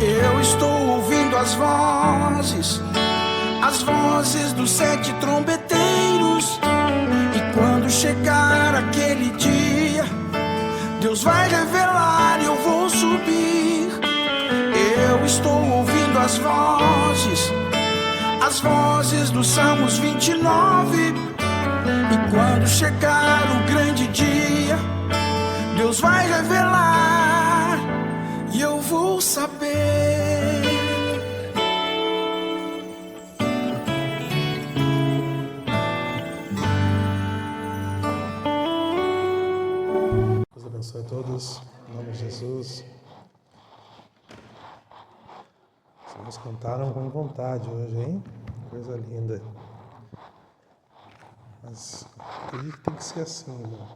Eu estou ouvindo as vozes dos 7 trombeteiros. E quando chegar aquele dia, Deus vai revelar e eu vou subir. Eu estou ouvindo as vozes dos Salmos 29. E quando chegar o grande dia, Deus vai revelar e eu vou saber. Deus abençoe a todos, em nome de Jesus. Os irmãos cantaram com vontade hoje, hein? Coisa linda. Mas acredito que tem que ser assim, irmão.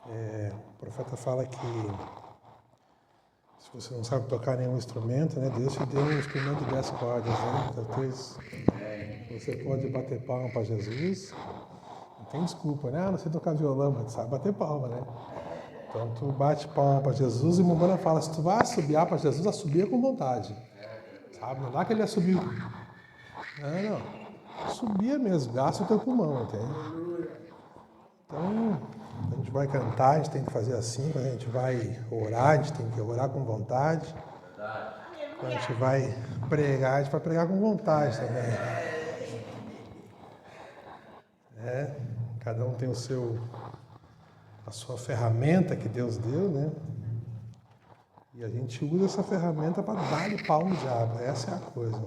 O profeta fala que se você não sabe tocar nenhum instrumento, né? Deus te deu um instrumento de 10 cordas, né? Talvez você pode bater palma para Jesus. Não tem desculpa, né? Não sei tocar violão, mas sabe bater palma, né? Então tu bate palma para Jesus e Mumbana fala, se tu vai assobiar para Jesus, assobia com vontade. Sabe? Não dá que ele assobiu. Não. Subia mesmo, gasta o teu pulmão, entende? Então, quando a gente vai cantar, a gente tem que fazer assim, quando a gente vai orar, a gente tem que orar com vontade. Quando a gente vai pregar, a gente vai pregar com vontade também. Cada um tem a sua ferramenta que Deus deu, né? E a gente usa essa ferramenta para dar-lhe pau no diabo, essa é a coisa.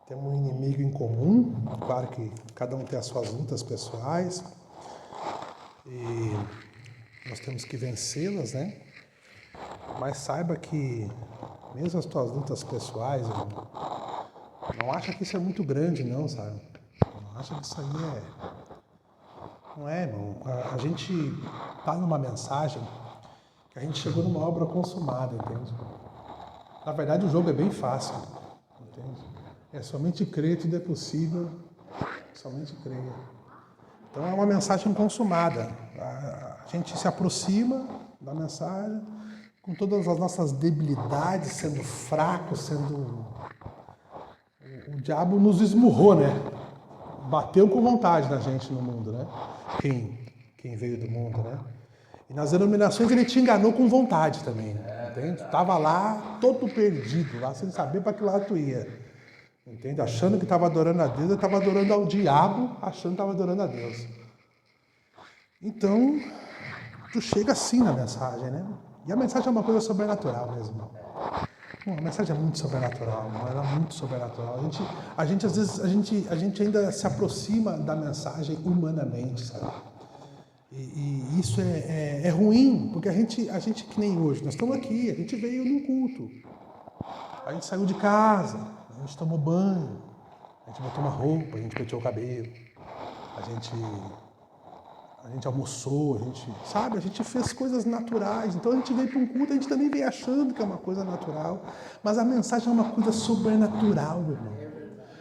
Temos um inimigo em comum, claro que cada um tem as suas lutas pessoais e nós temos que vencê-las, né? Mas saiba que mesmo as tuas lutas pessoais, irmão, não acha que isso é muito grande, não, sabe? Não acha que isso aí Não é, irmão. A gente está numa mensagem que a gente chegou numa obra consumada, entende? Na verdade, o jogo é bem fácil, entende? É somente crer, tudo é possível, somente crer. Então é uma mensagem consumada. A gente se aproxima da mensagem com todas as nossas debilidades, sendo fracos, O diabo nos esmurrou, né? Bateu com vontade na gente no mundo, né? Quem veio do mundo, né? E nas denominações ele te enganou com vontade também, né? Entende? Tava lá todo perdido, lá sem saber para que lado tu ia. Entende? Achando que estava adorando a Deus, eu estava adorando ao diabo, achando que estava adorando a Deus. Então, tu chega assim na mensagem, né? E a mensagem é uma coisa sobrenatural mesmo. A mensagem é muito sobrenatural, ela é muito sobrenatural. A gente às vezes, a gente ainda se aproxima da mensagem humanamente, sabe? E isso é ruim, porque a gente que nem hoje, nós estamos aqui, a gente veio num culto. A gente saiu de casa, a gente tomou banho, a gente botou uma roupa, a gente penteou o cabelo, a gente almoçou, a gente fez coisas naturais. Então a gente veio para um culto, a gente também veio achando que é uma coisa natural, mas a mensagem é uma coisa sobrenatural, meu irmão.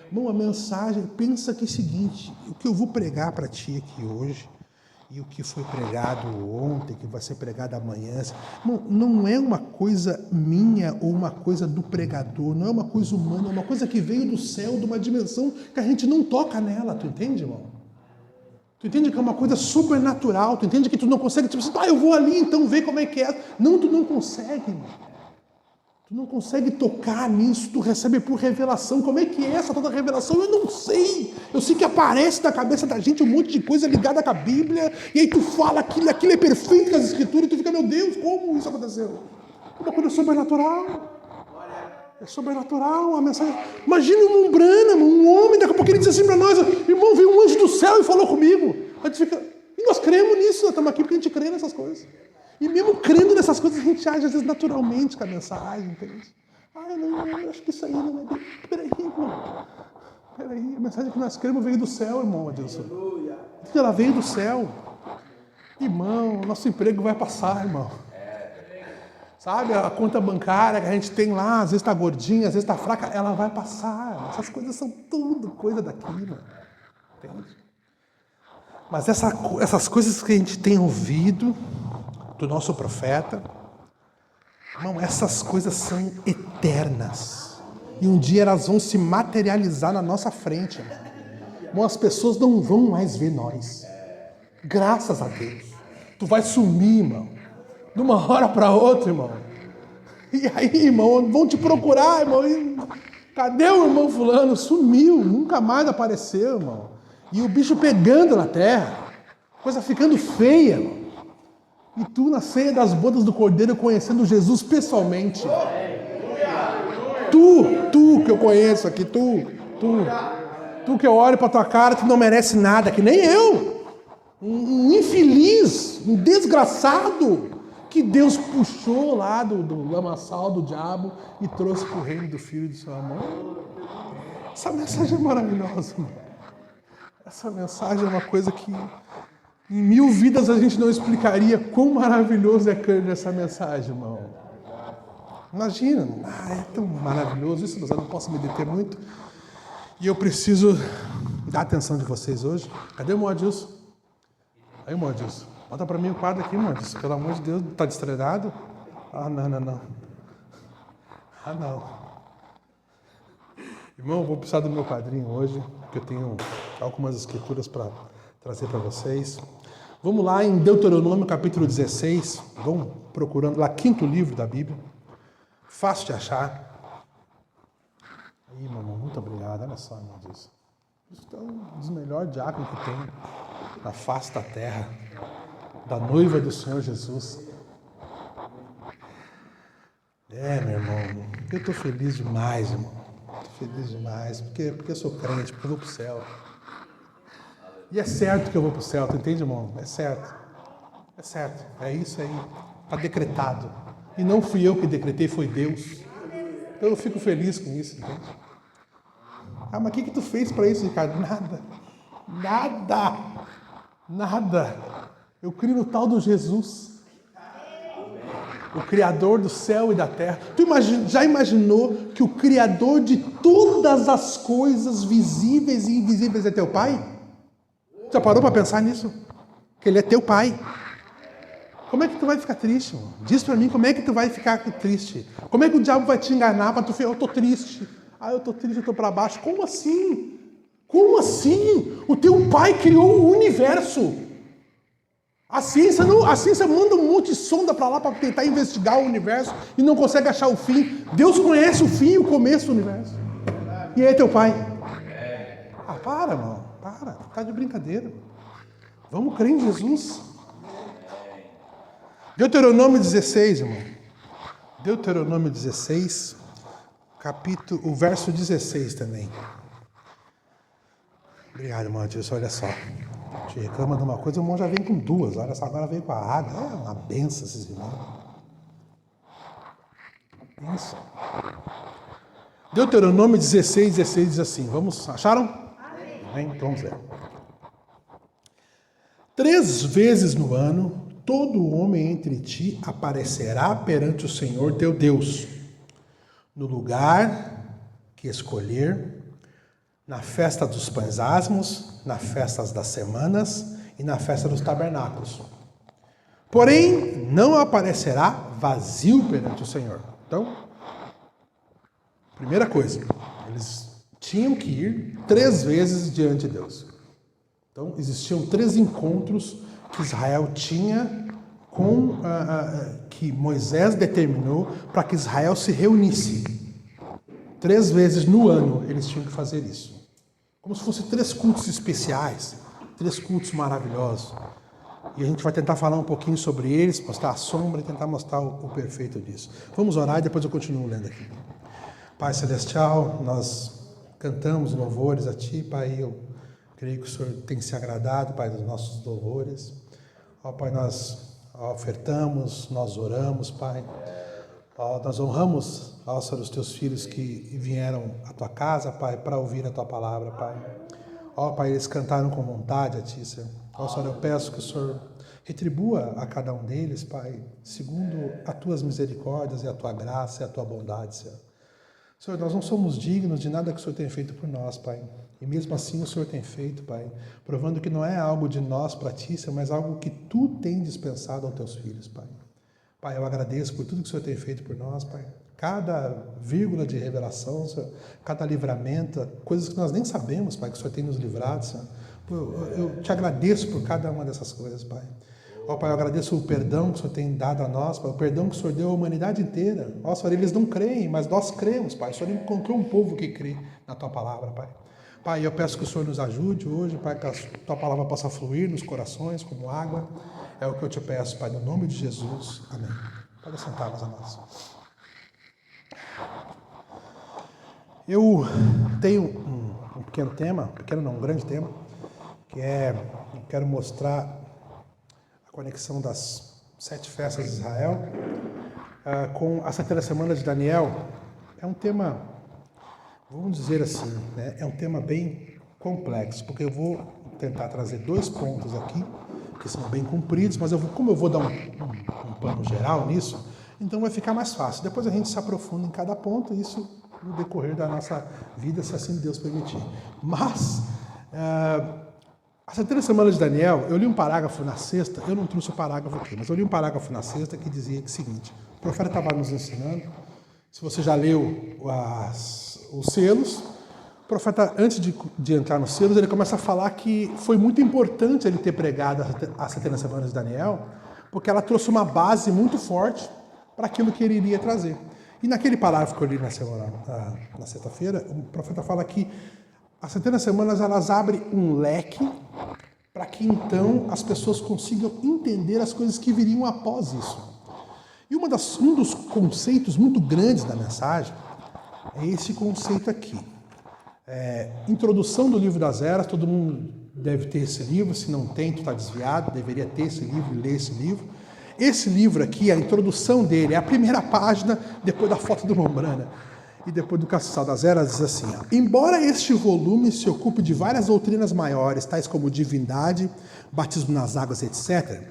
Irmão, a mensagem, pensa que é o seguinte, o que eu vou pregar para ti aqui hoje, e o que foi pregado ontem, que vai ser pregado amanhã, não é uma coisa minha ou uma coisa do pregador, não é uma coisa humana, é uma coisa que veio do céu, de uma dimensão que a gente não toca nela, tu entende, irmão? Tu entende que é uma coisa sobrenatural, tu entende que tu não consegue, tipo assim, eu vou ali então ver como é que é. Não, tu não consegue, irmão. Tu não consegue tocar nisso, tu recebe por revelação. Como é que é essa toda revelação? Eu não sei. Eu sei que aparece na cabeça da gente um monte de coisa ligada com a Bíblia, e aí tu fala aquilo é perfeito com as Escrituras, e tu fica, meu Deus, como isso aconteceu? É uma coisa sobrenatural. É sobrenatural a mensagem. Imagina um Branham, um homem, daqui a pouco ele diz assim para nós, irmão, veio um anjo do céu e falou comigo. A gente fica, e nós cremos nisso, nós estamos aqui porque a gente crê nessas coisas. E mesmo crendo nessas coisas, a gente age às vezes naturalmente com a mensagem, entende? Eu acho que isso aí não é bem. Peraí, irmão. Peraí, a mensagem que nós cremos veio do céu, irmão, Adilson. Ela veio do céu. Irmão, nosso emprego vai passar, irmão. Sabe, a conta bancária que a gente tem lá, às vezes está gordinha, às vezes está fraca, ela vai passar. Essas coisas são tudo coisa daquilo. Entende? Mas essas coisas que a gente tem ouvido do nosso profeta, Irmão, essas coisas são eternas. E um dia elas vão se materializar na nossa frente. Irmão, as pessoas não vão mais ver nós. Graças a Deus. Tu vai sumir, irmão. De uma hora para outra, irmão. E aí, irmão, vão te procurar, irmão. E cadê o irmão fulano? Sumiu, nunca mais apareceu, irmão. E o bicho pegando na terra. Coisa ficando feia, irmão. E tu na ceia das bodas do Cordeiro conhecendo Jesus pessoalmente. Tu que eu conheço aqui, tu que eu olho pra tua cara, tu não merece nada, que nem eu. Um infeliz, um desgraçado, que Deus puxou lá do lamaçal do diabo e trouxe pro reino do Filho do seu amor. Essa mensagem é maravilhosa, irmão. Essa mensagem é uma coisa que em 1000 vidas a gente não explicaria quão maravilhoso é crer nessa mensagem, irmão. Imagina, é tão maravilhoso isso, mas eu não posso me deter muito. E eu preciso da atenção de vocês hoje. Cadê o Modilson? Aí, Modilson, bota pra mim o quadro aqui, Modilson. Pelo amor de Deus, tá distraído? Ah, não. Ah, não. Irmão, eu vou precisar do meu quadrinho hoje, porque eu tenho algumas escrituras para trazer para vocês. Vamos lá em Deuteronômio capítulo 16. Vamos procurando lá, 5º livro da Bíblia. Fácil de achar. Aí, mamãe, muito obrigado. Olha só, irmão, isso. Isso é um dos melhores diáconos que tem na face da terra. Da noiva do Senhor Jesus. Meu irmão, eu estou feliz demais, irmão. Estou feliz demais, porque eu sou crente, porque eu vou para o céu. E é certo que eu vou para o céu, tu entende, irmão? É certo. É certo. É isso aí. Está decretado. E não fui eu que decretei, foi Deus. Então eu fico feliz com isso, entende? Ah, mas o que tu fez para isso, Ricardo? Nada. Eu crio no tal do Jesus. O Criador do céu e da terra. Tu já imaginou que o Criador de todas as coisas visíveis e invisíveis é teu Pai? Já parou para pensar nisso? Que Ele é teu Pai. Como é que tu vai ficar triste, irmão? Diz para mim como é que tu vai ficar triste. Como é que o diabo vai te enganar para tu falar, eu tô triste. Eu tô triste, eu tô para baixo. Como assim? Como assim? O teu Pai criou o universo. A ciência manda um monte de sonda para lá para tentar investigar o universo e não consegue achar o fim. Deus conhece o fim e o começo do universo. E aí é teu Pai. Para, irmão. Para. Tá de brincadeira. Vamos crer em Jesus. Deuteronômio 16, irmão. Deuteronômio 16, o verso 16 também. Obrigado, irmão. Olha só. Te reclama de uma coisa, o irmão já vem com 2. Olha só, agora veio com a água. É uma benção esses irmãos. Benção. Deuteronômio 16 diz assim. Vamos, acharam? Amém. Então vamos ver. 3 vezes no ano, todo homem entre ti aparecerá perante o Senhor teu Deus, no lugar que escolher, na festa dos pães asmos, na festa das semanas e na festa dos tabernáculos. Porém, não aparecerá vazio perante o Senhor. Então, primeira coisa, eles tinham que ir 3 vezes diante de Deus. Então, existiam 3 encontros que Israel tinha que Moisés determinou para que Israel se reunisse. 3 vezes no ano eles tinham que fazer isso. Como se fossem 3 cultos especiais, 3 cultos maravilhosos. E a gente vai tentar falar um pouquinho sobre eles, mostrar a sombra e tentar mostrar o perfeito disso. Vamos orar e depois eu continuo lendo aqui. Pai Celestial, nós cantamos louvores a Ti, Pai, eu creio que o Senhor tem se agradado, Pai, dos nossos louvores. Ó Pai, nós ofertamos, nós oramos, Pai. Nós honramos, ó Senhor, os Teus filhos que vieram à Tua casa, Pai, para ouvir a Tua palavra, Pai. Ó Pai, eles cantaram com vontade a Ti, Senhor. Ó Senhor, eu peço que o Senhor retribua a cada um deles, Pai, segundo as Tuas misericórdias e a Tua graça e a Tua bondade, Senhor. Senhor, nós não somos dignos de nada que o Senhor tem feito por nós, Pai. E mesmo assim o Senhor tem feito, Pai, provando que não é algo de nós para Ti, Senhor, mas algo que Tu tem dispensado aos Teus filhos, Pai. Pai, eu agradeço por tudo que o Senhor tem feito por nós, Pai. Cada vírgula de revelação, Senhor, cada livramento, coisas que nós nem sabemos, Pai, que o Senhor tem nos livrado, Senhor. Eu te agradeço por cada uma dessas coisas, Pai. Ó, Pai, eu agradeço o perdão que o Senhor tem dado a nós, Pai, o perdão que o Senhor deu à humanidade inteira. Ó, Senhor, eles não creem, mas nós cremos, Pai. O Senhor encontrou um povo que crê na Tua palavra, Pai. Pai, eu peço que o Senhor nos ajude hoje, Pai, que a Tua palavra possa fluir nos corações como água. É o que eu te peço, Pai, no nome de Jesus. Amém. Pode sentar, meus amados. Eu tenho um pequeno tema, um grande tema, que eu quero mostrar a conexão das 7 festas de Israel com a 70ª semana de Daniel. É um tema, vamos dizer assim, né? É um tema bem complexo, porque eu vou tentar trazer 2 pontos aqui, que são bem compridos, mas como eu vou dar um plano geral nisso, então vai ficar mais fácil. Depois a gente se aprofunda em cada ponto, isso no decorrer da nossa vida, se assim Deus permitir. Mas, a 70ª semana de Daniel, eu li um parágrafo na sexta, eu não trouxe o parágrafo aqui, mas eu li um parágrafo na sexta que dizia o seguinte: o profeta estava nos ensinando, se você já leu os selos, o profeta, antes de entrar nos selos, ele começa a falar que foi muito importante ele ter pregado a 70ª semana de Daniel, porque ela trouxe uma base muito forte para aquilo que ele iria trazer. E naquele parágrafo que eu li na sexta-feira, o profeta fala que as 70 semanas elas abrem um leque para que então as pessoas consigam entender as coisas que viriam após isso. E um dos conceitos muito grandes da mensagem é esse conceito aqui. Introdução do livro das eras, todo mundo deve ter esse livro, se não tem, tu está desviado, deveria ter esse livro e ler esse livro. Esse livro aqui, a introdução dele, é a primeira página, depois da foto do Mombrana, e depois do Castiçal das Eras, diz assim: embora este volume se ocupe de várias doutrinas maiores, tais como divindade, batismo nas águas, etc.,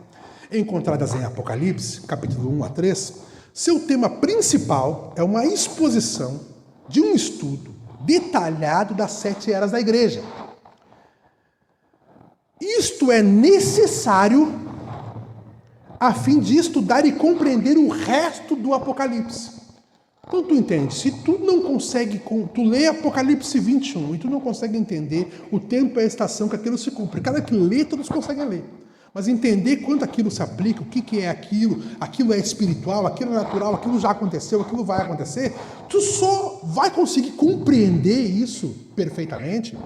encontradas em Apocalipse, capítulo 1 a 3, seu tema principal é uma exposição de um estudo detalhado das 7 eras da igreja. Isto é necessário a fim de estudar e compreender o resto do Apocalipse. Então tu entende, se tu não consegue, tu lê Apocalipse 21 e tu não consegue entender o tempo e a estação que aquilo se cumpre, cada que lê, todos conseguem ler. Mas entender quanto aquilo se aplica, o que é aquilo é espiritual, aquilo é natural, aquilo já aconteceu, aquilo vai acontecer, tu só vai conseguir compreender isso perfeitamente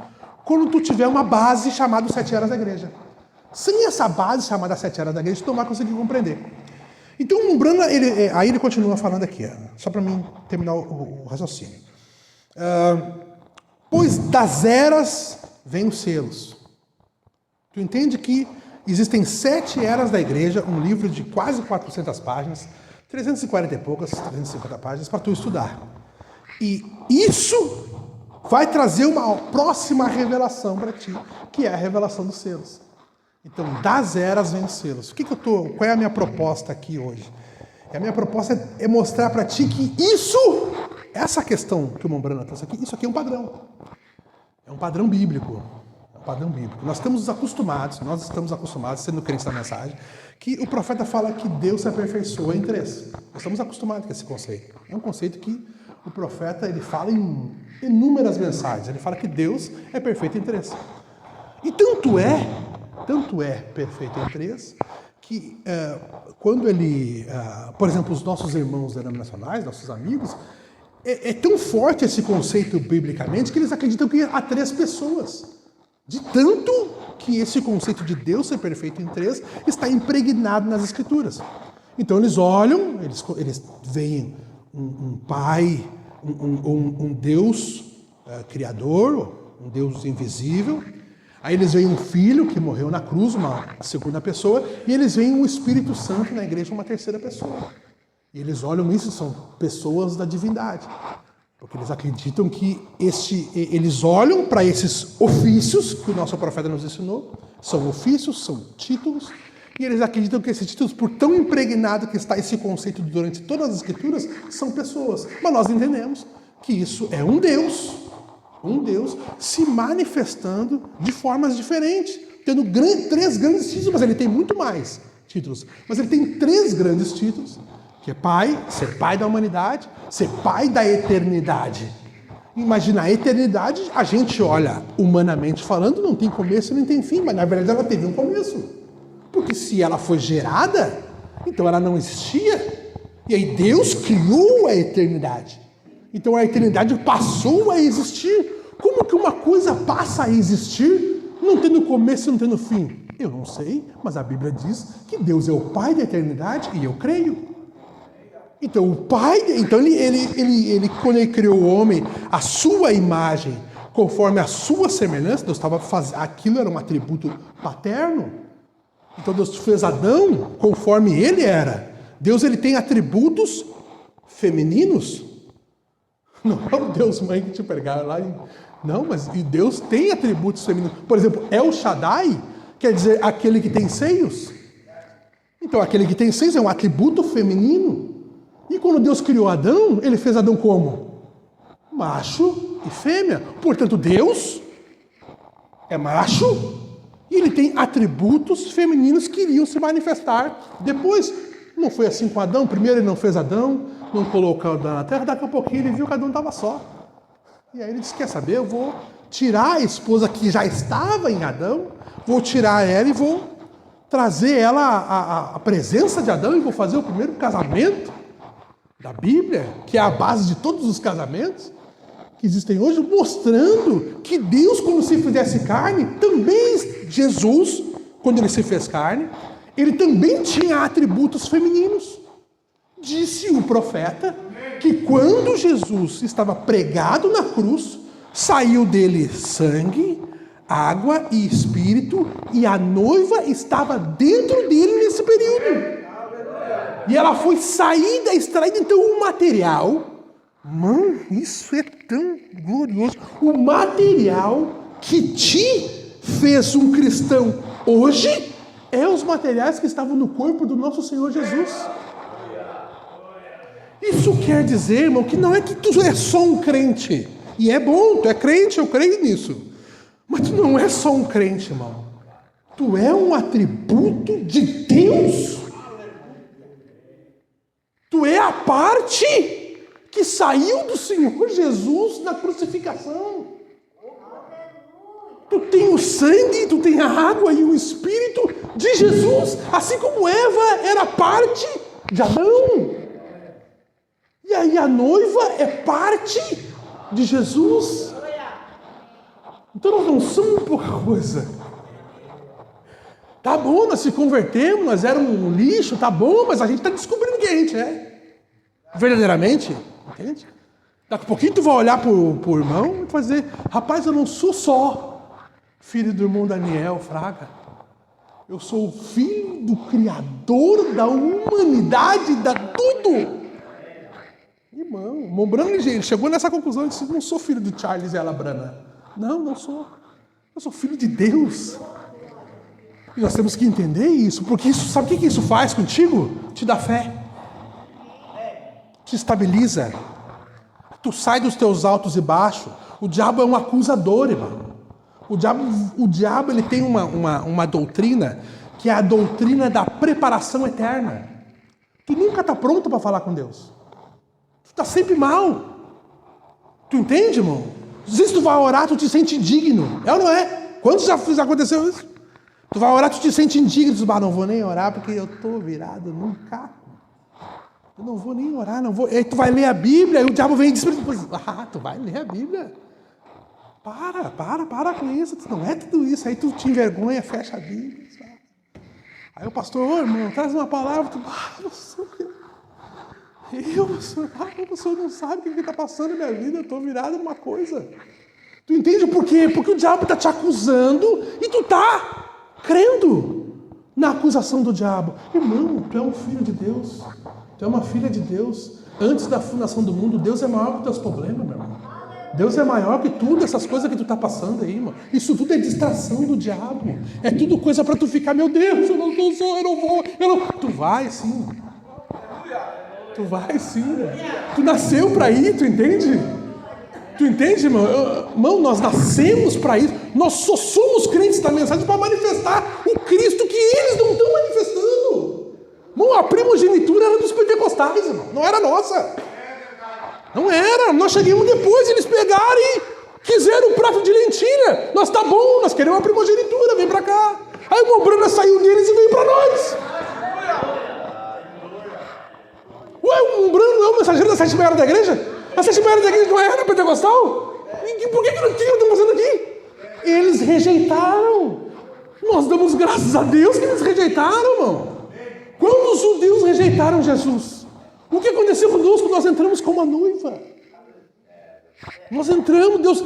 quando tu tiver uma base chamada 7 eras da igreja. Sem essa base chamada 7 eras da igreja, tu não vai conseguir compreender. Então o Mombrana, aí ele continua falando aqui, só para mim terminar o raciocínio. Pois das eras vem os selos. Tu entende que existem 7 eras da igreja, um livro de quase 400 páginas, 340 e poucas, 350 páginas, para tu estudar. E isso vai trazer uma próxima revelação para ti, que é a revelação dos selos. Então, das eras vem os selos. Qual é a minha proposta aqui hoje? A minha proposta é mostrar para ti que essa questão que o Mombrana trouxe aqui, isso aqui é um padrão. É um padrão bíblico. É um padrão bíblico. Nós estamos acostumados, sendo crentes da mensagem, que o profeta fala que Deus se aperfeiçoa em 3. Nós estamos acostumados com esse conceito. É um conceito que o profeta ele fala em inúmeras mensagens. Ele fala que Deus é perfeito em 3. E tanto é perfeito em 3, que quando ele, por exemplo, os nossos irmãos denominacionais, nossos amigos, é tão forte esse conceito biblicamente que eles acreditam que há 3 pessoas. De tanto que esse conceito de Deus ser perfeito em 3 está impregnado nas Escrituras. Então eles olham, eles veem um Pai, um Deus criador, um Deus invisível. Aí eles veem um filho que morreu na cruz, uma segunda pessoa, e eles veem um Espírito Santo na igreja, uma terceira pessoa. E eles olham isso, são pessoas da divindade. Porque eles acreditam que eles olham para esses ofícios que o nosso profeta nos ensinou, são ofícios, são títulos, e eles acreditam que esses títulos, por tão impregnado que está esse conceito durante todas as Escrituras, são pessoas. Mas nós entendemos que isso é um Deus se manifestando de formas diferentes, tendo 3 grandes títulos, mas ele tem muito mais títulos. Mas ele tem 3 grandes títulos Que é pai, ser pai da humanidade, ser pai da eternidade. Imagina, a eternidade, a gente olha, humanamente falando, não tem começo nem tem fim, mas na verdade ela teve um começo. Porque se ela foi gerada, então ela não existia. E aí Deus criou a eternidade. Então a eternidade passou a existir. Como que uma coisa passa a existir, não tendo começo e não tendo fim? Eu não sei, mas a Bíblia diz que Deus é o Pai da eternidade e eu creio. Então o Pai, ele quando ele criou o homem, a sua imagem, conforme a sua semelhança, Deus estava fazendo, aquilo era um atributo paterno. Então Deus fez Adão conforme ele era. Deus, ele tem atributos femininos. Não é o Deus mãe que te pregaram lá. Não, mas Deus tem atributos femininos. Por exemplo, El Shaddai quer dizer aquele que tem seios. Então aquele que tem seios é um atributo feminino. E quando Deus criou Adão, ele fez Adão como? Macho e fêmea. Portanto, Deus é macho e ele tem atributos femininos que iriam se manifestar depois. Não foi assim com Adão. Primeiro ele não fez Adão, não colocou Adão na terra. Daqui a pouquinho ele viu que Adão estava só. E aí ele disse, quer saber, eu vou tirar a esposa que já estava em Adão, vou tirar ela e vou trazer ela à presença de Adão e vou fazer o primeiro casamento da Bíblia, que é a base de todos os casamentos que existem hoje, mostrando que Deus, quando se fizesse carne, também Jesus, quando ele se fez carne, ele também tinha atributos femininos. Disse o profeta que quando Jesus estava pregado na cruz, saiu dele sangue, água e espírito, e a noiva estava dentro dele nesse período. E ela foi saída, extraída, então o material, mano, isso é tão glorioso, o material que te fez um cristão hoje, é os materiais que estavam no corpo do nosso Senhor Jesus. Isso quer dizer, irmão, que não é que tu é só um crente, e é bom, tu é crente, eu creio nisso, mas tu não é só um crente, irmão, tu é um atributo de Deus. Tu é a parte que saiu do Senhor Jesus na crucificação. Tu tem o sangue, tu tem a água e o Espírito de Jesus, assim como Eva era parte de Adão. E aí a noiva é parte de Jesus. Então nós não somos pouca coisa. Tá bom, nós se convertemos, nós éramos um lixo, tá bom, mas a gente está descobrindo quem a gente é. Verdadeiramente, entende? Daqui a pouquinho tu vai olhar pro irmão e vai dizer, rapaz, eu não sou só filho do irmão Daniel Fraga. Eu sou o filho do Criador da humanidade, da tudo. Irmão Brana, ele chegou nessa conclusão, ele disse, não sou filho do Charles e ela Brana. Não, não sou. Eu sou filho de Deus. E nós temos que entender isso, porque isso, sabe o que isso faz contigo? Te dá fé. Te estabiliza. Tu sai dos teus altos e baixos. O diabo é um acusador, irmão. O diabo ele tem uma doutrina, que é a doutrina da preparação eterna. Tu nunca está pronto para falar com Deus. Tu está sempre mal. Tu entende, irmão? Às vezes tu vai orar, tu te sente indigno. É ou não é? Quantos já aconteceu isso? Tu vai orar, tu te sente indigno. Tu diz, não vou nem orar porque eu estou virado num caco. Eu não vou nem orar, não vou. Aí tu vai ler a Bíblia, aí o diabo vem e diz, tu vai ler a Bíblia. Para com isso. Não é tudo isso. Aí tu te envergonha, fecha a Bíblia. Sabe? Aí o pastor, irmão, traz uma palavra. Tu, o senhor não sabe o que está passando na minha vida. Eu estou virado numa coisa. Tu entende por quê? Porque o diabo está te acusando e tu está crendo na acusação do diabo. Irmão, tu é um filho de Deus. Tu é uma filha de Deus. Antes da fundação do mundo, Deus é maior que os teus problemas, meu irmão. Deus é maior que tudo, essas coisas que tu está passando aí, irmão. Isso tudo é distração do diabo. É tudo coisa para tu ficar, meu Deus, eu não vou. Tu vai sim. Tu vai sim. Tu nasceu para ir, tu entende? Tu entende, irmão? Irmão, nós nascemos para isso. Nós só somos crentes da mensagem para manifestar o Cristo que eles não estão manifestando. A primogenitura era dos pentecostais, irmão. Não era nossa. Não era. Nós chegamos depois, eles pegaram e quiseram um prato de lentilha. Nós tá bom, nós queremos uma primogenitura, vem pra cá. Aí o irmão Brana saiu deles e veio pra nós. Ué, o irmão Brana não é o mensageiro da sétima era da igreja? A sétima era da igreja não era pentecostal? E por que não tinha? Estão fazendo aqui? Eles rejeitaram. Nós damos graças a Deus que eles rejeitaram, irmão. Quando os judeus rejeitaram Jesus, o que aconteceu conosco? Nós entramos como uma noiva. Nós entramos, Deus...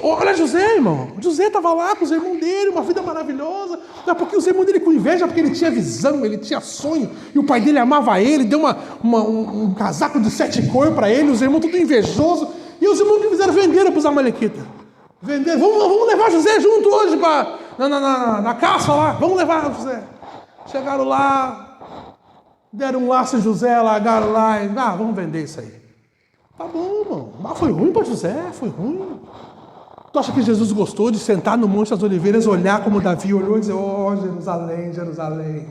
Olha José, irmão. José estava lá com os irmãos dele, uma vida maravilhosa. Não é porque os irmãos dele com inveja, porque ele tinha visão, ele tinha sonho, e o pai dele amava ele, deu um casaco de 7 cores para ele, os irmãos tudo invejosos. E os irmãos que fizeram venderam para os amalequitas. Venderam, vamos levar José junto hoje na caça lá. Vamos levar José. Chegaram lá, deram um laço em José, largaram lá e vamos vender isso aí. Tá bom, irmão. Mas foi ruim para José, foi ruim. Tu acha que Jesus gostou de sentar no Monte das Oliveiras, olhar como Davi olhou e dizer, Jerusalém, Jerusalém,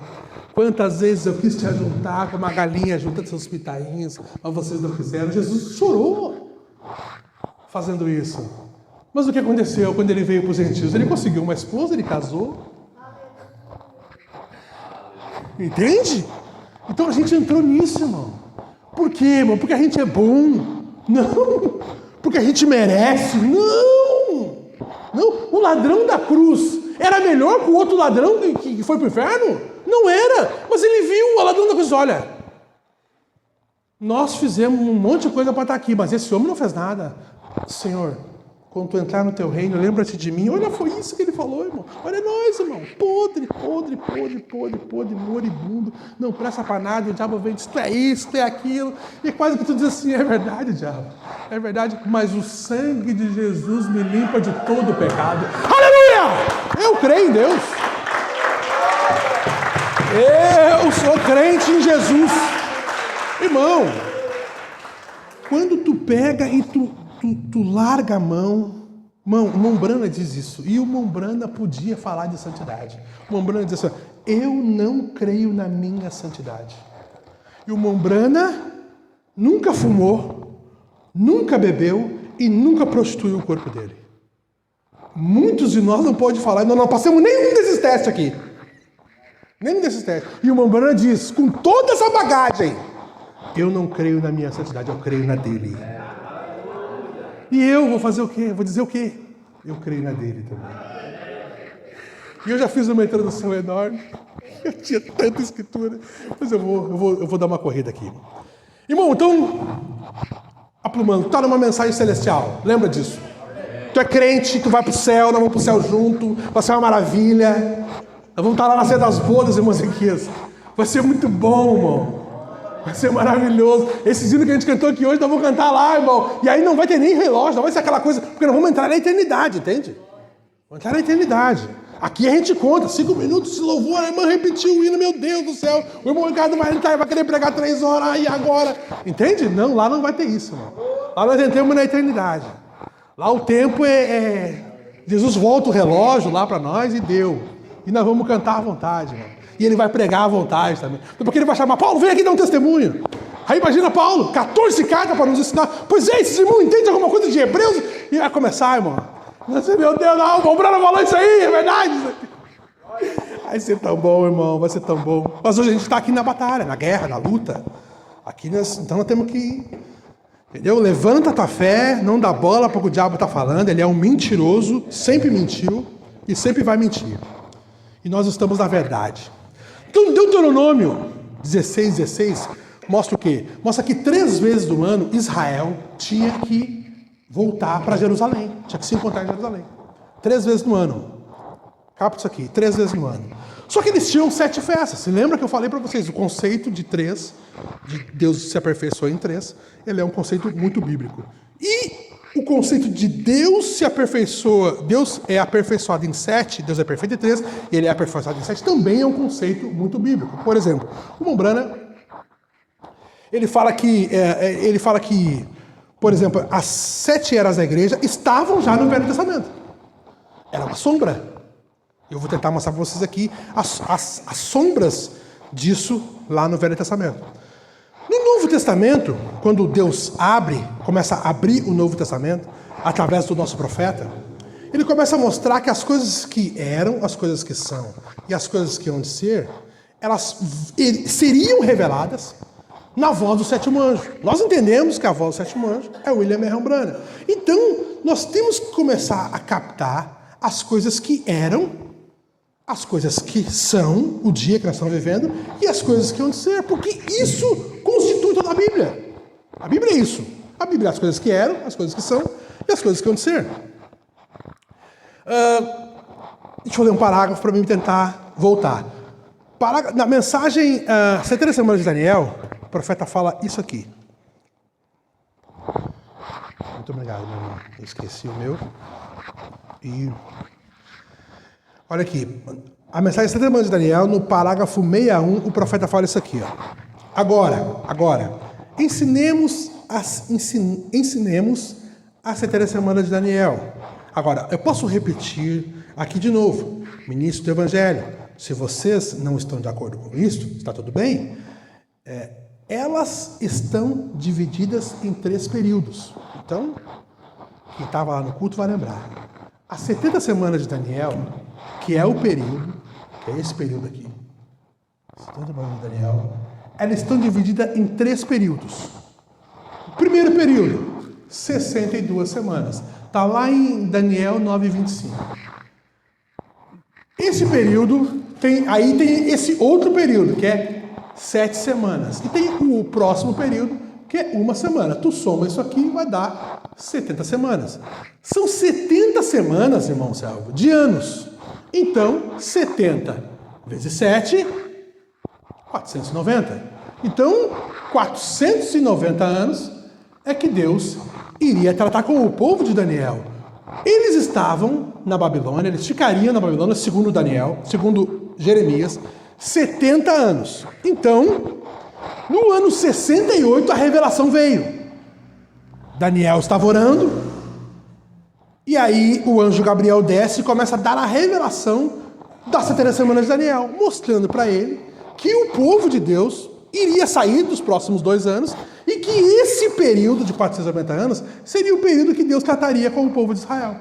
quantas vezes eu quis te ajuntar como uma galinha junta seus pitainhos, mas vocês não fizeram. Jesus chorou fazendo isso. Mas o que aconteceu quando ele veio para os gentios? Ele conseguiu uma esposa, ele casou. Entende? Então a gente entrou nisso, irmão. Por quê, irmão? Porque a gente é bom. Não. Porque a gente merece. Não. O ladrão da cruz era melhor que o outro ladrão que foi para o inferno? Não era. Mas ele viu o ladrão da cruz. Olha, nós fizemos um monte de coisa para estar aqui, mas esse homem não fez nada. Senhor, quando tu entrar no teu reino, lembra-te de mim. Olha, foi isso que ele falou, irmão. Olha nós, irmão. Podre, moribundo. Não presta para nada. O diabo vem e diz, tu é isso, tu é aquilo. E quase que tu diz assim, é verdade, diabo. É verdade, mas o sangue de Jesus me limpa de todo o pecado. Aleluia! Eu creio em Deus. Eu sou crente em Jesus. Irmão, quando tu pega e tu larga a mão, o irmão Brana diz isso, e o irmão Brana podia falar de santidade. O irmão Brana diz assim, eu não creio na minha santidade. E o irmão Brana nunca fumou, nunca bebeu e nunca prostituiu o corpo dele. Muitos de nós não podem falar, nós não passamos nenhum desses testes aqui. Nenhum desses testes. E o irmão Brana diz, com toda essa bagagem, eu não creio na minha santidade, eu creio na dele. E eu vou fazer o quê? Vou dizer o quê? Eu creio na dele também. E eu já fiz uma introdução enorme. Eu tinha tanta escritura. Mas eu vou dar uma corrida aqui. Irmão, então, aprumando, tu está numa mensagem celestial. Lembra disso? Tu é crente, tu vai para o céu, nós vamos para o céu junto. Vai ser uma maravilha. Nós vamos estar lá na ceia das bodas, irmão Ezequias. Vai ser muito bom, irmão. Vai ser maravilhoso. Esse hino que a gente cantou aqui hoje, nós vamos cantar lá, irmão. E aí não vai ter nem relógio, não vai ser aquela coisa, porque nós vamos entrar na eternidade, entende? Vamos entrar na eternidade. Aqui a gente conta, 5 minutos de louvor, a irmã repetiu o hino, meu Deus do céu. O irmão Ricardo vai entrar e vai querer pregar 3 horas aí agora. Entende? Não, lá não vai ter isso, irmão. Lá nós entramos na eternidade. Lá o tempo Jesus volta o relógio lá para nós e deu. E nós vamos cantar à vontade, irmão. E ele vai pregar à vontade também. Porque ele vai chamar, Paulo, vem aqui dar um testemunho. Aí imagina Paulo, 14 cartas para nos ensinar. Pois é, esses irmãos entendem alguma coisa de Hebreus? E vai começar, irmão. Você, meu Deus, não, o Brano falou isso aí, é verdade. Vai ser tão bom, irmão, vai ser tão bom. Mas hoje a gente está aqui na batalha, na guerra, na luta. Então nós temos que, entendeu? Levanta a tua fé, não dá bola para o que o diabo está falando. Ele é um mentiroso, sempre mentiu e sempre vai mentir. E nós estamos na verdade. Então, Deuteronômio 16 mostra o quê? Mostra que 3 vezes no ano Israel tinha que voltar para Jerusalém. Tinha que se encontrar em Jerusalém. 3 vezes no ano. Capta isso aqui, 3 vezes no ano. Só que eles tinham 7 festas. Você lembra que eu falei para vocês? O conceito de 3, de Deus se aperfeiçoa em 3, ele é um conceito muito bíblico. E o conceito de Deus se aperfeiçoa, Deus é aperfeiçoado em 7, Deus é perfeito em 3, ele é aperfeiçoado em 7, também é um conceito muito bíblico. Por exemplo, o Mombrana, ele fala que, por exemplo, as 7 eras da igreja estavam já no Velho Testamento. Era uma sombra. Eu vou tentar mostrar para vocês aqui as sombras disso lá no Velho Testamento. No Novo Testamento, quando Deus começa a abrir o Novo Testamento, através do nosso profeta, ele começa a mostrar que as coisas que eram, as coisas que são e as coisas que hão de ser, elas seriam reveladas na voz do sétimo anjo. Nós entendemos que a voz do sétimo anjo é William Marion Branham. Então, nós temos que começar a captar as coisas que eram, as coisas que são, o dia que nós estamos vivendo, e as coisas que hão de ser, porque isso constitui toda a Bíblia. A Bíblia é isso. A Bíblia é as coisas que eram, as coisas que são e as coisas que hão de ser. Deixa eu ler um parágrafo para mim tentar voltar. Na mensagem 70 Semanas de Daniel, o profeta fala isso aqui. Muito obrigado, meu irmão. Eu esqueci o meu. E olha aqui. A mensagem 70 Semanas de Daniel, no parágrafo 61, o profeta fala isso aqui. Ó. Agora, ensinemos as 70 Semanas de Daniel. Agora, eu posso repetir aqui de novo. Ministro do Evangelho, se vocês não estão de acordo com isso, está tudo bem? Elas estão divididas em 3 períodos. Então, quem estava lá no culto vai lembrar. As 70 Semanas de Daniel, que é o período, que é esse período aqui, 70 Semanas de Daniel, elas estão divididas em 3 períodos. O primeiro período, 62 semanas. Está lá em Daniel 9:25. Esse período, tem esse outro período, que é 7 semanas. E tem o próximo período, que é 1 semana. Tu soma isso aqui e vai dar 70 semanas. São 70 semanas, irmão Selvo, de anos. Então, 70 vezes 7, 490. Então, 490 anos é que Deus iria tratar com o povo de Daniel. Eles estavam na Babilônia, eles ficariam na Babilônia, segundo Daniel, segundo Jeremias, 70 anos. Então, no ano 68, a revelação veio. Daniel estava orando, e aí o anjo Gabriel desce e começa a dar a revelação das 70 semanas de Daniel, mostrando para ele que o povo de Deus iria sair dos próximos 2 anos, e que esse período de 490 anos seria o período que Deus trataria com o povo de Israel.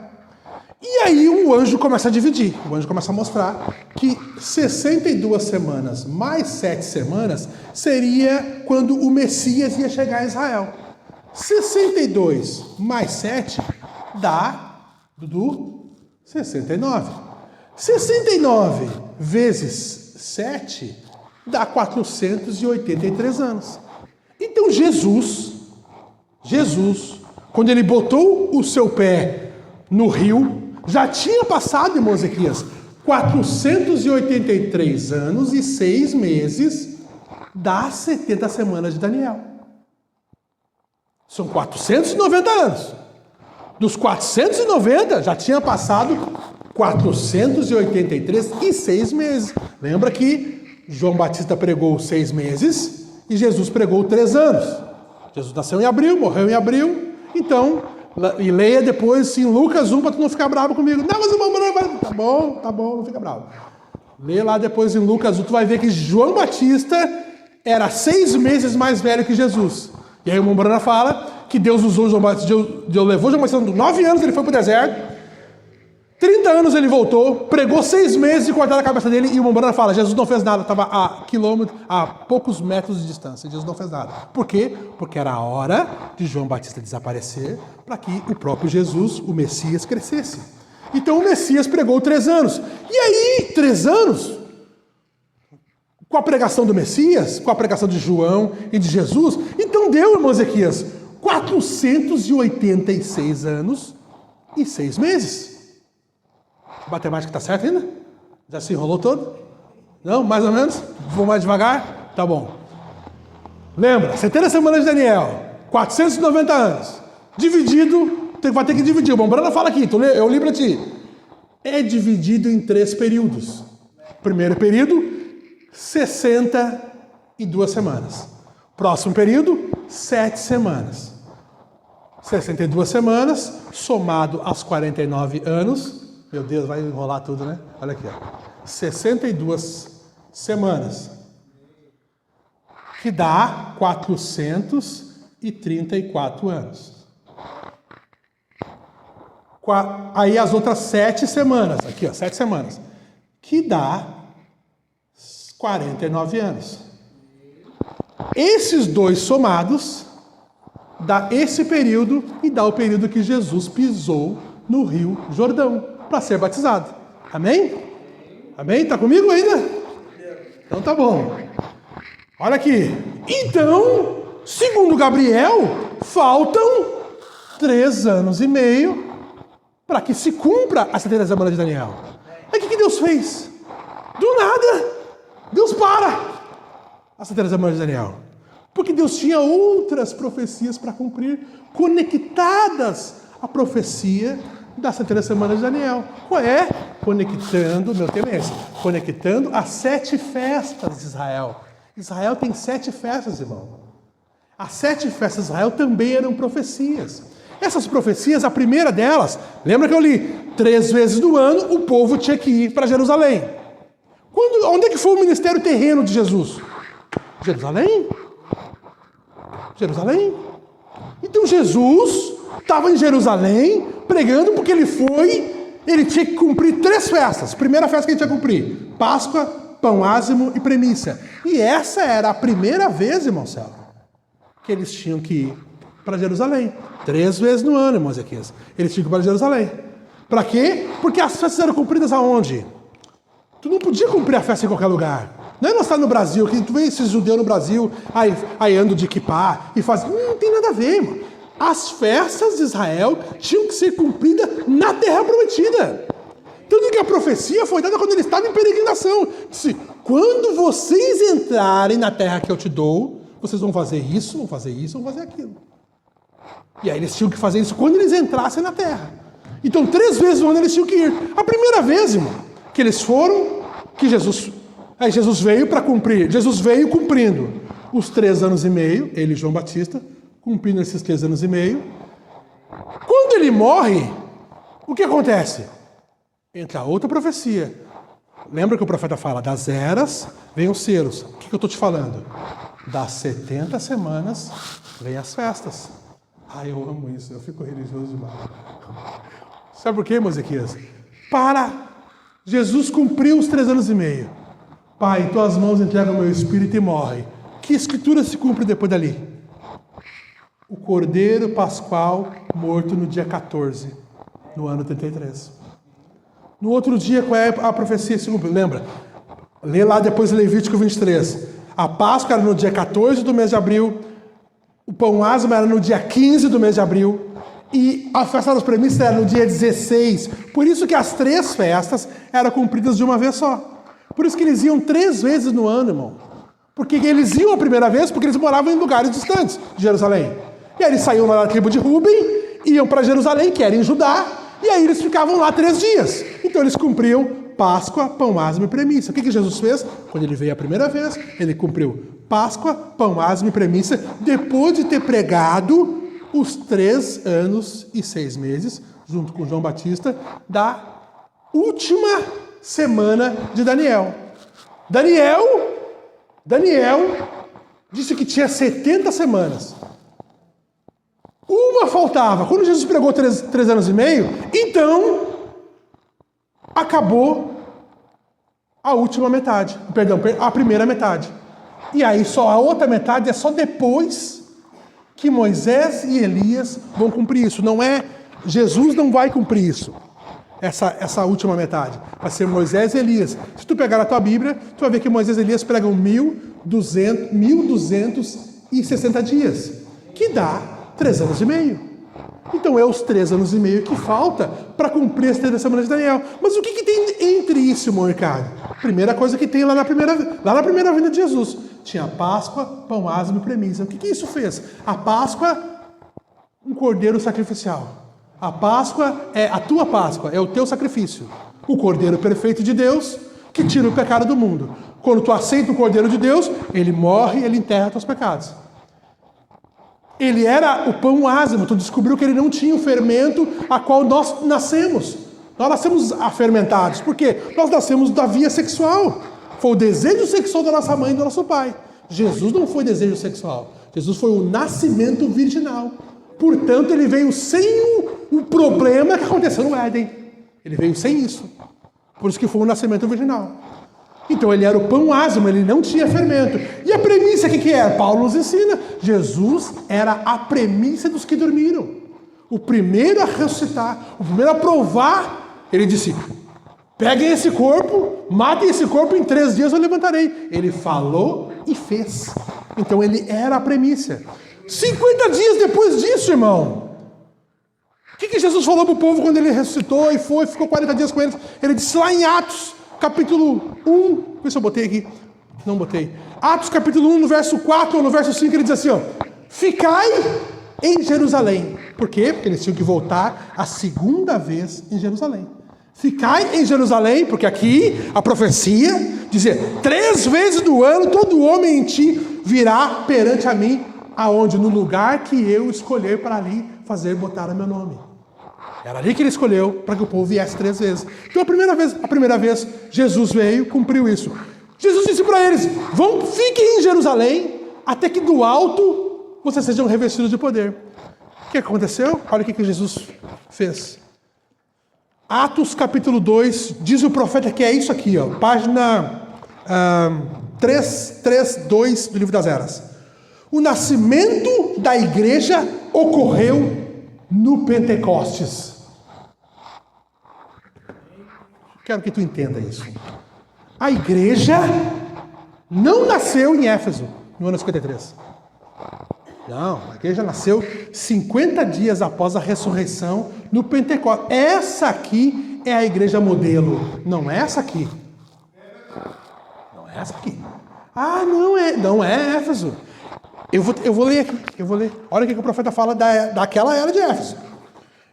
E aí o anjo começa a dividir, o anjo começa a mostrar que 62 semanas mais 7 semanas seria quando o Messias ia chegar a Israel. 62 mais 7 dá, Dudu, 69. 69 vezes 7 dá 483 anos. Então Jesus, quando ele botou o seu pé no rio, já tinha passado, irmão Ezequias, 483 anos e 6 meses das 70 semanas de Daniel. São 490 anos. Dos 490 já tinha passado 483 e 6 meses. Lembra que João Batista pregou 6 meses e Jesus pregou 3 anos. Jesus nasceu em abril, morreu em abril. Então, e leia depois em Lucas 1 para tu não ficar bravo comigo. Não, mas o irmão vai... Tá bom, não fica bravo. Leia lá depois em Lucas 1, tu vai ver que João Batista era 6 meses mais velho que Jesus. E aí o irmão Brana fala que Deus usou João Batista, Deus levou João Batista, 9 anos ele foi para o deserto, 30 anos ele voltou, pregou 6 meses e cortaram a cabeça dele, e o irmão Brana fala, Jesus não fez nada, estava a poucos metros de distância, Jesus não fez nada. Por quê? Porque era a hora de João Batista desaparecer, para que o próprio Jesus, o Messias, crescesse. Então o Messias pregou 3 anos. E aí, 3 anos, com a pregação do Messias, com a pregação de João e de Jesus, então deu, irmão Ezequias, 486 anos e 6 meses. A matemática está certa ainda? Já se enrolou todo? Não? Mais ou menos? Vou mais devagar? Tá bom. Lembra, 70 semanas de Daniel, 490 anos. Dividido, vai ter que dividir. O Bombrana fala aqui, eu li para ti. É dividido em 3 períodos. Primeiro período, 62 semanas. Próximo período, 7 semanas. 62 semanas, somado aos 49 anos. Meu Deus, vai enrolar tudo, né? Olha aqui, ó. 62 semanas que dá 434 anos. Aí as outras 7 semanas, aqui ó, 7 semanas, que dá 49 anos. Esses dois somados dá esse período e dá o período que Jesus pisou no Rio Jordão para ser batizado. Amém? Amém? Tá comigo ainda? Então tá bom. Olha aqui. Então, segundo Gabriel, faltam 3 anos e meio para que se cumpra as 70 semanas de Daniel. Aí o que Deus fez? Do nada, Deus para as 70 semanas de Daniel. Porque Deus tinha outras profecias para cumprir, conectadas à profecia das 70 semanas de Daniel. Qual é? Conectando, meu tema é esse, conectando as 7 festas de Israel. Israel tem 7 festas, irmão. As 7 festas de Israel também eram profecias. Essas profecias, a primeira delas, lembra que eu li? 3 vezes no ano o povo tinha que ir para Jerusalém. Onde é que foi o ministério terreno de Jesus? Jerusalém. Jerusalém. Então Jesus estava em Jerusalém pregando porque ele tinha que cumprir 3 festas. Primeira festa que ele tinha que cumprir: Páscoa, Pão Ázimo e Primícia. E essa era a primeira vez, irmão Céu, que eles tinham que ir para Jerusalém. 3 vezes no ano, irmão Ezequias. Eles tinham que ir para Jerusalém. Para quê? Porque as festas eram cumpridas aonde? Tu não podia cumprir a festa em qualquer lugar. Não é nós estar no Brasil, que tu vê esses judeus no Brasil, aí andam de equipar e fazem. Não tem nada a ver, irmão. As festas de Israel tinham que ser cumpridas na Terra Prometida. Tanto que a profecia foi dada quando ele estava em peregrinação. Disse: quando vocês entrarem na terra que eu te dou, vocês vão fazer isso, vão fazer isso, vão fazer aquilo. E aí eles tinham que fazer isso quando eles entrassem na terra. Então 3 vezes no ano eles tinham que ir. A primeira vez, irmão, que eles foram, que Jesus veio para cumprir. Jesus veio cumprindo os 3 anos e meio, ele e João Batista, cumprindo esses 3 anos e meio. Quando ele morre, o que acontece? Entra outra profecia. Lembra que o profeta fala, das eras vem os selos. O que eu estou te falando? Das 70 semanas vem as festas. Ai, eu amo isso, eu fico religioso demais. Sabe por quê, Ezequias? Jesus cumpriu os 3 anos e meio. Pai, em tuas mãos entrega o meu espírito e morre. Que escritura se cumpre depois dali? O Cordeiro Pascual morto no dia 14, no ano 33. No outro dia, qual é a profecia se cumpre? Lembra? Lê lá depois Levítico 23. A Páscoa era no dia 14 do mês de abril, o Pão Ázimo era no dia 15 do mês de abril, e a festa das premissas era no dia 16. Por isso que as 3 festas eram cumpridas de uma vez só. Por isso que eles iam 3 vezes no ano, irmão. Porque eles iam a primeira vez porque eles moravam em lugares distantes de Jerusalém. E aí eles saíam lá da tribo de Ruben, iam para Jerusalém, que era em Judá, e aí eles ficavam lá 3 dias. Então eles cumpriam Páscoa, Pão Ázimo e Premissa. O que Jesus fez? Quando ele veio a primeira vez, ele cumpriu Páscoa, Pão Ázimo e Premissa, depois de ter pregado os 3 anos e 6 meses, junto com João Batista, da última semana de Daniel. Daniel disse que tinha 70 semanas. Uma faltava. Quando Jesus pregou 3 anos e meio, então acabou a última metade. Perdão, a primeira metade. E aí só a outra metade é só depois que Moisés e Elias vão cumprir isso. Não é, Jesus não vai cumprir isso. Essa última metade. Vai ser Moisés e Elias. Se tu pegar a tua Bíblia, tu vai ver que Moisés e Elias pregam 1260 dias. Que dá 3 anos e meio. Então é os 3 anos e meio que falta para cumprir as 30 semanas de Daniel. Mas o que tem entre isso, irmão Ricardo? Primeira coisa que tem lá na primeira vinda de Jesus. Tinha Páscoa, Pão Ázimo e Premissa. O que isso fez? A Páscoa, um cordeiro sacrificial. A Páscoa é a tua Páscoa, é o teu sacrifício. O cordeiro perfeito de Deus que tira o pecado do mundo. Quando tu aceita o cordeiro de Deus, ele morre e ele enterra os teus pecados. Ele era o pão ázimo, tu descobriu que ele não tinha o fermento a qual nós nascemos. Nós nascemos afermentados. Por quê? Nós nascemos da via sexual. Foi o desejo sexual da nossa mãe e do nosso pai. Jesus não foi desejo sexual. Jesus foi o nascimento virginal. Portanto, ele veio sem o problema que aconteceu no Éden. Ele veio sem isso. Por isso que foi o nascimento virginal. Então, ele era o pão asmo, ele não tinha fermento. E a premissa, o que é? Paulo nos ensina. Jesus era a premissa dos que dormiram. O primeiro a ressuscitar, o primeiro a provar. Ele disse, peguem esse corpo, matem esse corpo, em 3 dias eu levantarei. Ele falou e fez. Então, ele era a premissa. 50 dias depois disso, irmão, o que Jesus falou para o povo quando ele ressuscitou e ficou 40 dias com eles? Ele disse lá em Atos, capítulo 1, vê se eu botei aqui, não botei. Atos capítulo 1, no verso 4 ou no verso 5, ele diz assim, ó, ficai em Jerusalém. Por quê? Porque eles tinham que voltar a segunda vez em Jerusalém. Ficai em Jerusalém, porque aqui a profecia dizia, 3 vezes no ano todo homem em ti virá perante a mim, aonde? No lugar que eu escolher para ali botar o meu nome. Era ali que ele escolheu para que o povo viesse 3 vezes. Então a primeira vez, Jesus veio, cumpriu isso. Jesus disse para eles, fiquem em Jerusalém, até que do alto vocês sejam revestidos de poder. O que aconteceu? Olha o que Jesus fez. Atos capítulo 2, diz o profeta que é isso aqui, ó, página 332 do livro das Eras. O nascimento da igreja ocorreu no Pentecostes. Quero que tu entenda isso. A igreja não nasceu em Éfeso, no ano 53. Não, a igreja nasceu 50 dias após a ressurreição no Pentecostes. Essa aqui é a igreja modelo, não é essa aqui. Não é essa aqui. Ah, não é Éfeso. Eu vou ler aqui, Olha o que o profeta fala daquela era de Éfeso.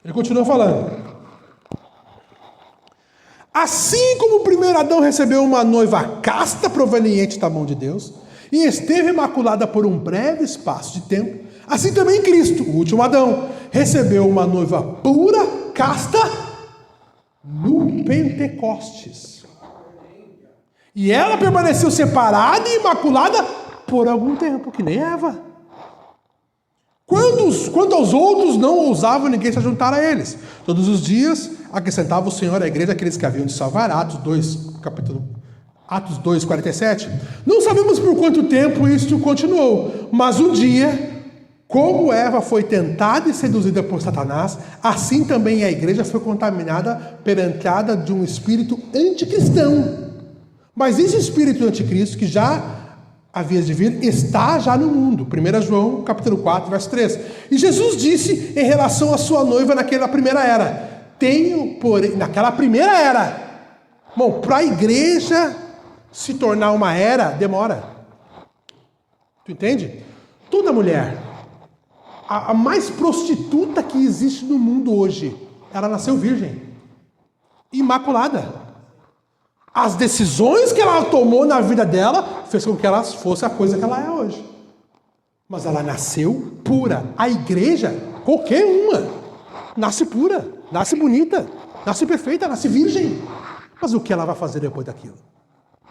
Ele continua falando. Assim como o primeiro Adão recebeu uma noiva casta proveniente da mão de Deus, e esteve imaculada por um breve espaço de tempo, assim também Cristo, o último Adão, recebeu uma noiva pura, casta, no Pentecostes. E ela permaneceu separada e imaculada por algum tempo, que nem Eva. Quanto aos outros, não ousavam ninguém se juntar a eles. Todos os dias acrescentava o Senhor à igreja aqueles que haviam de salvar. Atos 2, 47. Não sabemos por quanto tempo isto continuou, mas um dia, como Eva foi tentada e seduzida por Satanás, assim também a igreja foi contaminada pela entrada de um espírito anticristão. Mas esse espírito anticristo, que já havia de vir, está já no mundo. 1 João, capítulo 4, verso 3. E Jesus disse em relação à sua noiva naquela primeira era, naquela primeira era, bom, para a igreja se tornar uma era, demora. Tu entende? Toda mulher, a mais prostituta que existe no mundo hoje, ela nasceu virgem, imaculada. As decisões que ela tomou na vida dela fez com que ela fosse a coisa que ela é hoje. Mas ela nasceu pura. A igreja, qualquer uma, nasce pura, nasce bonita, nasce perfeita, nasce virgem. Mas o que ela vai fazer depois daquilo?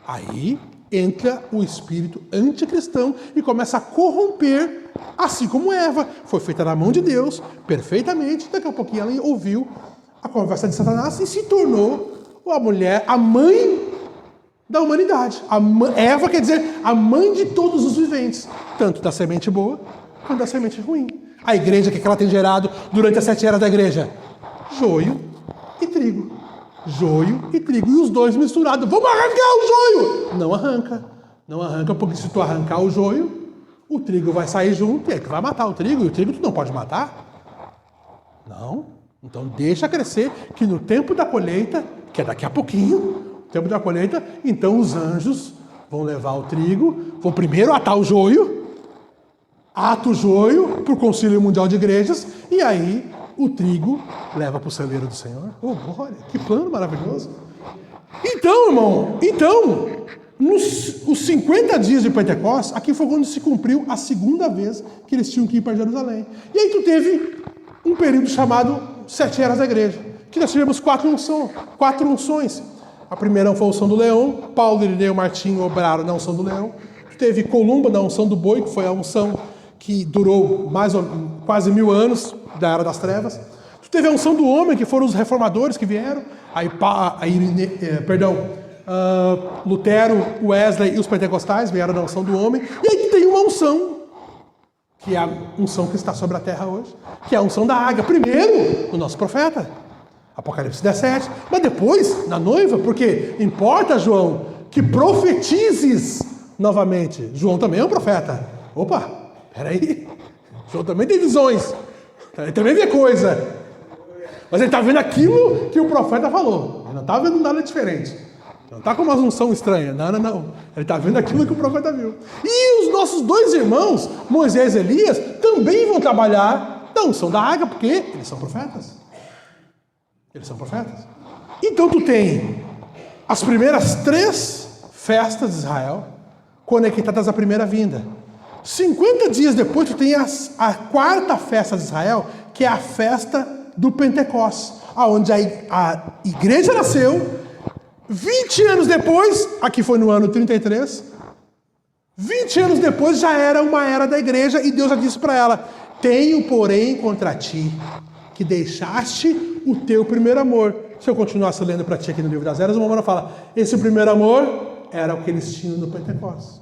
Aí entra o espírito anticristão e começa a corromper, assim como Eva. Foi feita na mão de Deus, perfeitamente. Daqui a pouquinho ela ouviu a conversa de Satanás e se tornou a mulher, a mãe da humanidade. Eva quer dizer a mãe de todos os viventes, tanto da semente boa quanto da semente ruim. A igreja, o que ela tem gerado durante as 7 eras da igreja? Joio e trigo. Joio e trigo. E os dois misturados. Vamos arrancar o joio! Não arranca. Não arranca, porque se tu arrancar o joio, o trigo vai sair junto e aí tu vai matar o trigo. E o trigo tu não pode matar. Não. Então deixa crescer, que no tempo da colheita, que é daqui a pouquinho, tempo da colheita, então os anjos vão levar o trigo, vão primeiro atar o joio, ata o joio para o Concílio Mundial de Igrejas, e aí o trigo leva para o celeiro do Senhor. Oh, glória, que plano maravilhoso! Então, irmão, os 50 dias de Pentecostes, aqui foi quando se cumpriu a segunda vez que eles tinham que ir para Jerusalém. E aí tu teve um período chamado 7 eras da igreja, que nós tivemos 4 unções. A primeira foi a unção do leão, Paulo, Irineu, Martinho, Obraro na unção do leão. Tu teve Columba, na unção do boi, que foi a unção que durou quase 1000 anos da Era das Trevas. Tu teve a unção do homem, que foram os reformadores que vieram. Lutero, Wesley e os pentecostais vieram da unção do homem. E aí tu tem uma unção, que é a unção que está sobre a terra hoje, que é a unção da águia. Primeiro, o nosso profeta, Apocalipse 17. Mas depois, na noiva, porque importa, João, que profetizes novamente. João também é um profeta. Opa, peraí. João também tem visões. Ele também vê coisa. Mas ele está vendo aquilo que o profeta falou. Ele não está vendo nada diferente. Não está com uma unção estranha. Não. Ele está vendo aquilo que o profeta viu. E os nossos dois irmãos, Moisés e Elias, também vão trabalhar na unção da águia, porque eles são profetas. Eles são profetas. Então tu tem as primeiras 3 festas de Israel conectadas à primeira vinda. 50 dias depois tu tem a 4ª festa de Israel, que é a festa do Pentecostes, onde a igreja nasceu. 20 anos depois, aqui foi no ano 33, 20 anos depois já era uma era da igreja, e Deus já disse para ela: tenho, porém, contra ti, que deixaste o teu primeiro amor. Se eu continuasse lendo para ti aqui no livro das Eras, uma hora fala, esse primeiro amor era o que eles tinham no Pentecostes.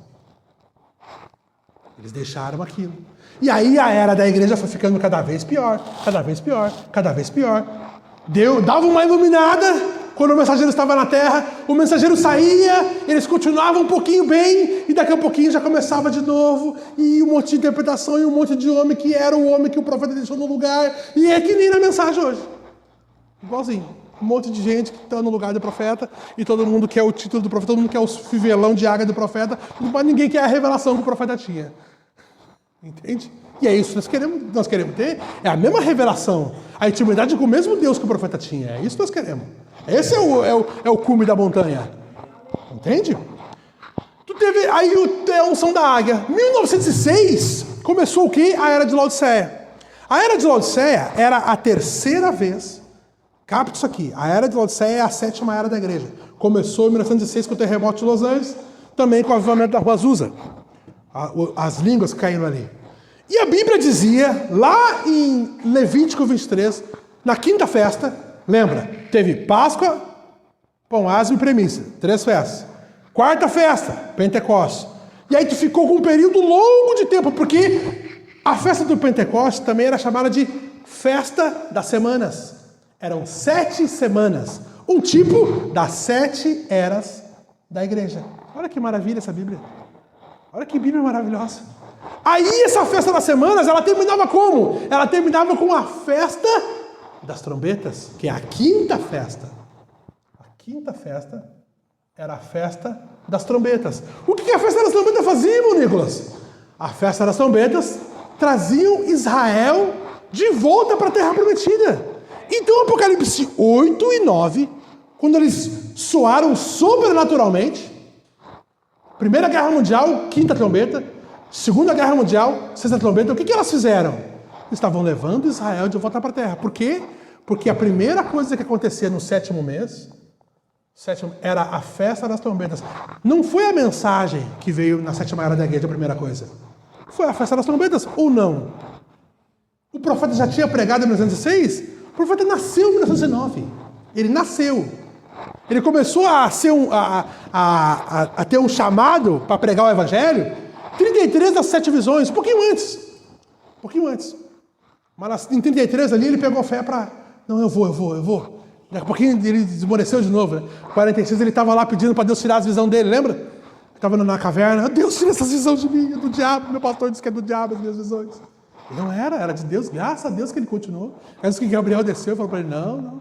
Eles deixaram aquilo. E aí a era da igreja foi ficando cada vez pior, cada vez pior, cada vez pior. Deus dava uma iluminada quando o mensageiro estava na terra, o mensageiro saía, eles continuavam um pouquinho bem, e daqui a pouquinho já começava de novo, e um monte de interpretação, e um monte de homem que era o homem que o profeta deixou no lugar, e é que nem na mensagem hoje. Igualzinho. Um monte de gente que está no lugar do profeta, e todo mundo quer o título do profeta, todo mundo quer o fivelão de águia do profeta, mas ninguém quer a revelação que o profeta tinha. Entende? E é isso que nós queremos ter, é a mesma revelação, a intimidade com o mesmo Deus que o profeta tinha, é isso que nós queremos. Esse é o cume da montanha. Entende? Tu teve aí a unção da águia. 1906 começou o quê? A Era de Laodiceia. A Era de Laodiceia era a 3ª vez. Capta isso aqui. A Era de Laodiceia é a 7ª era da igreja. Começou em 1906 com o terremoto de Los Angeles, também com o avivamento da Rua Azusa. As línguas caíram ali. E a Bíblia dizia, lá em Levítico 23, na 5ª festa, lembra, teve Páscoa, Pão Ázimo e Premissa, 3 festas. 4ª festa, Pentecostes. E aí tu ficou com um período longo de tempo, porque a festa do Pentecostes também era chamada de Festa das Semanas. Eram 7 semanas, um tipo das 7 eras da igreja. Olha que maravilha essa Bíblia. Olha que Bíblia maravilhosa. Aí essa festa das semanas, ela terminava como? Ela terminava com a festa das trombetas, que é a 5ª festa. A 5ª festa era a festa das trombetas. O que a festa das trombetas fazia, irmão Nicolas? A festa das trombetas traziam Israel de volta para a Terra Prometida. Então, Apocalipse 8 e 9, quando eles soaram sobrenaturalmente, Primeira Guerra Mundial, 5ª trombeta, Segunda Guerra Mundial, 6ª trombeta, o que elas fizeram? Estavam levando Israel de volta para a terra. Por quê? Porque a primeira coisa que acontecia no 7º mês, era a festa das trombetas. Não foi a mensagem que veio na 7ª era da igreja, a primeira coisa. Foi a festa das trombetas, ou não? O profeta já tinha pregado em 1906? O profeta nasceu em 1909. Ele nasceu. Ele começou a ter um chamado para pregar o evangelho 33 das 7 visões, um pouquinho antes. Mas em 33 ali ele pegou fé para... Não, eu vou. Daqui a pouquinho ele desmoreceu de novo. Né? 46 ele estava lá pedindo para Deus tirar as visões dele, lembra? Estava na caverna. Deus, tira essas visões de mim, é do diabo. Meu pastor disse que é do diabo as minhas visões. Não era de Deus. Graças a Deus que ele continuou. Antes que Gabriel desceu e falou para ele, não.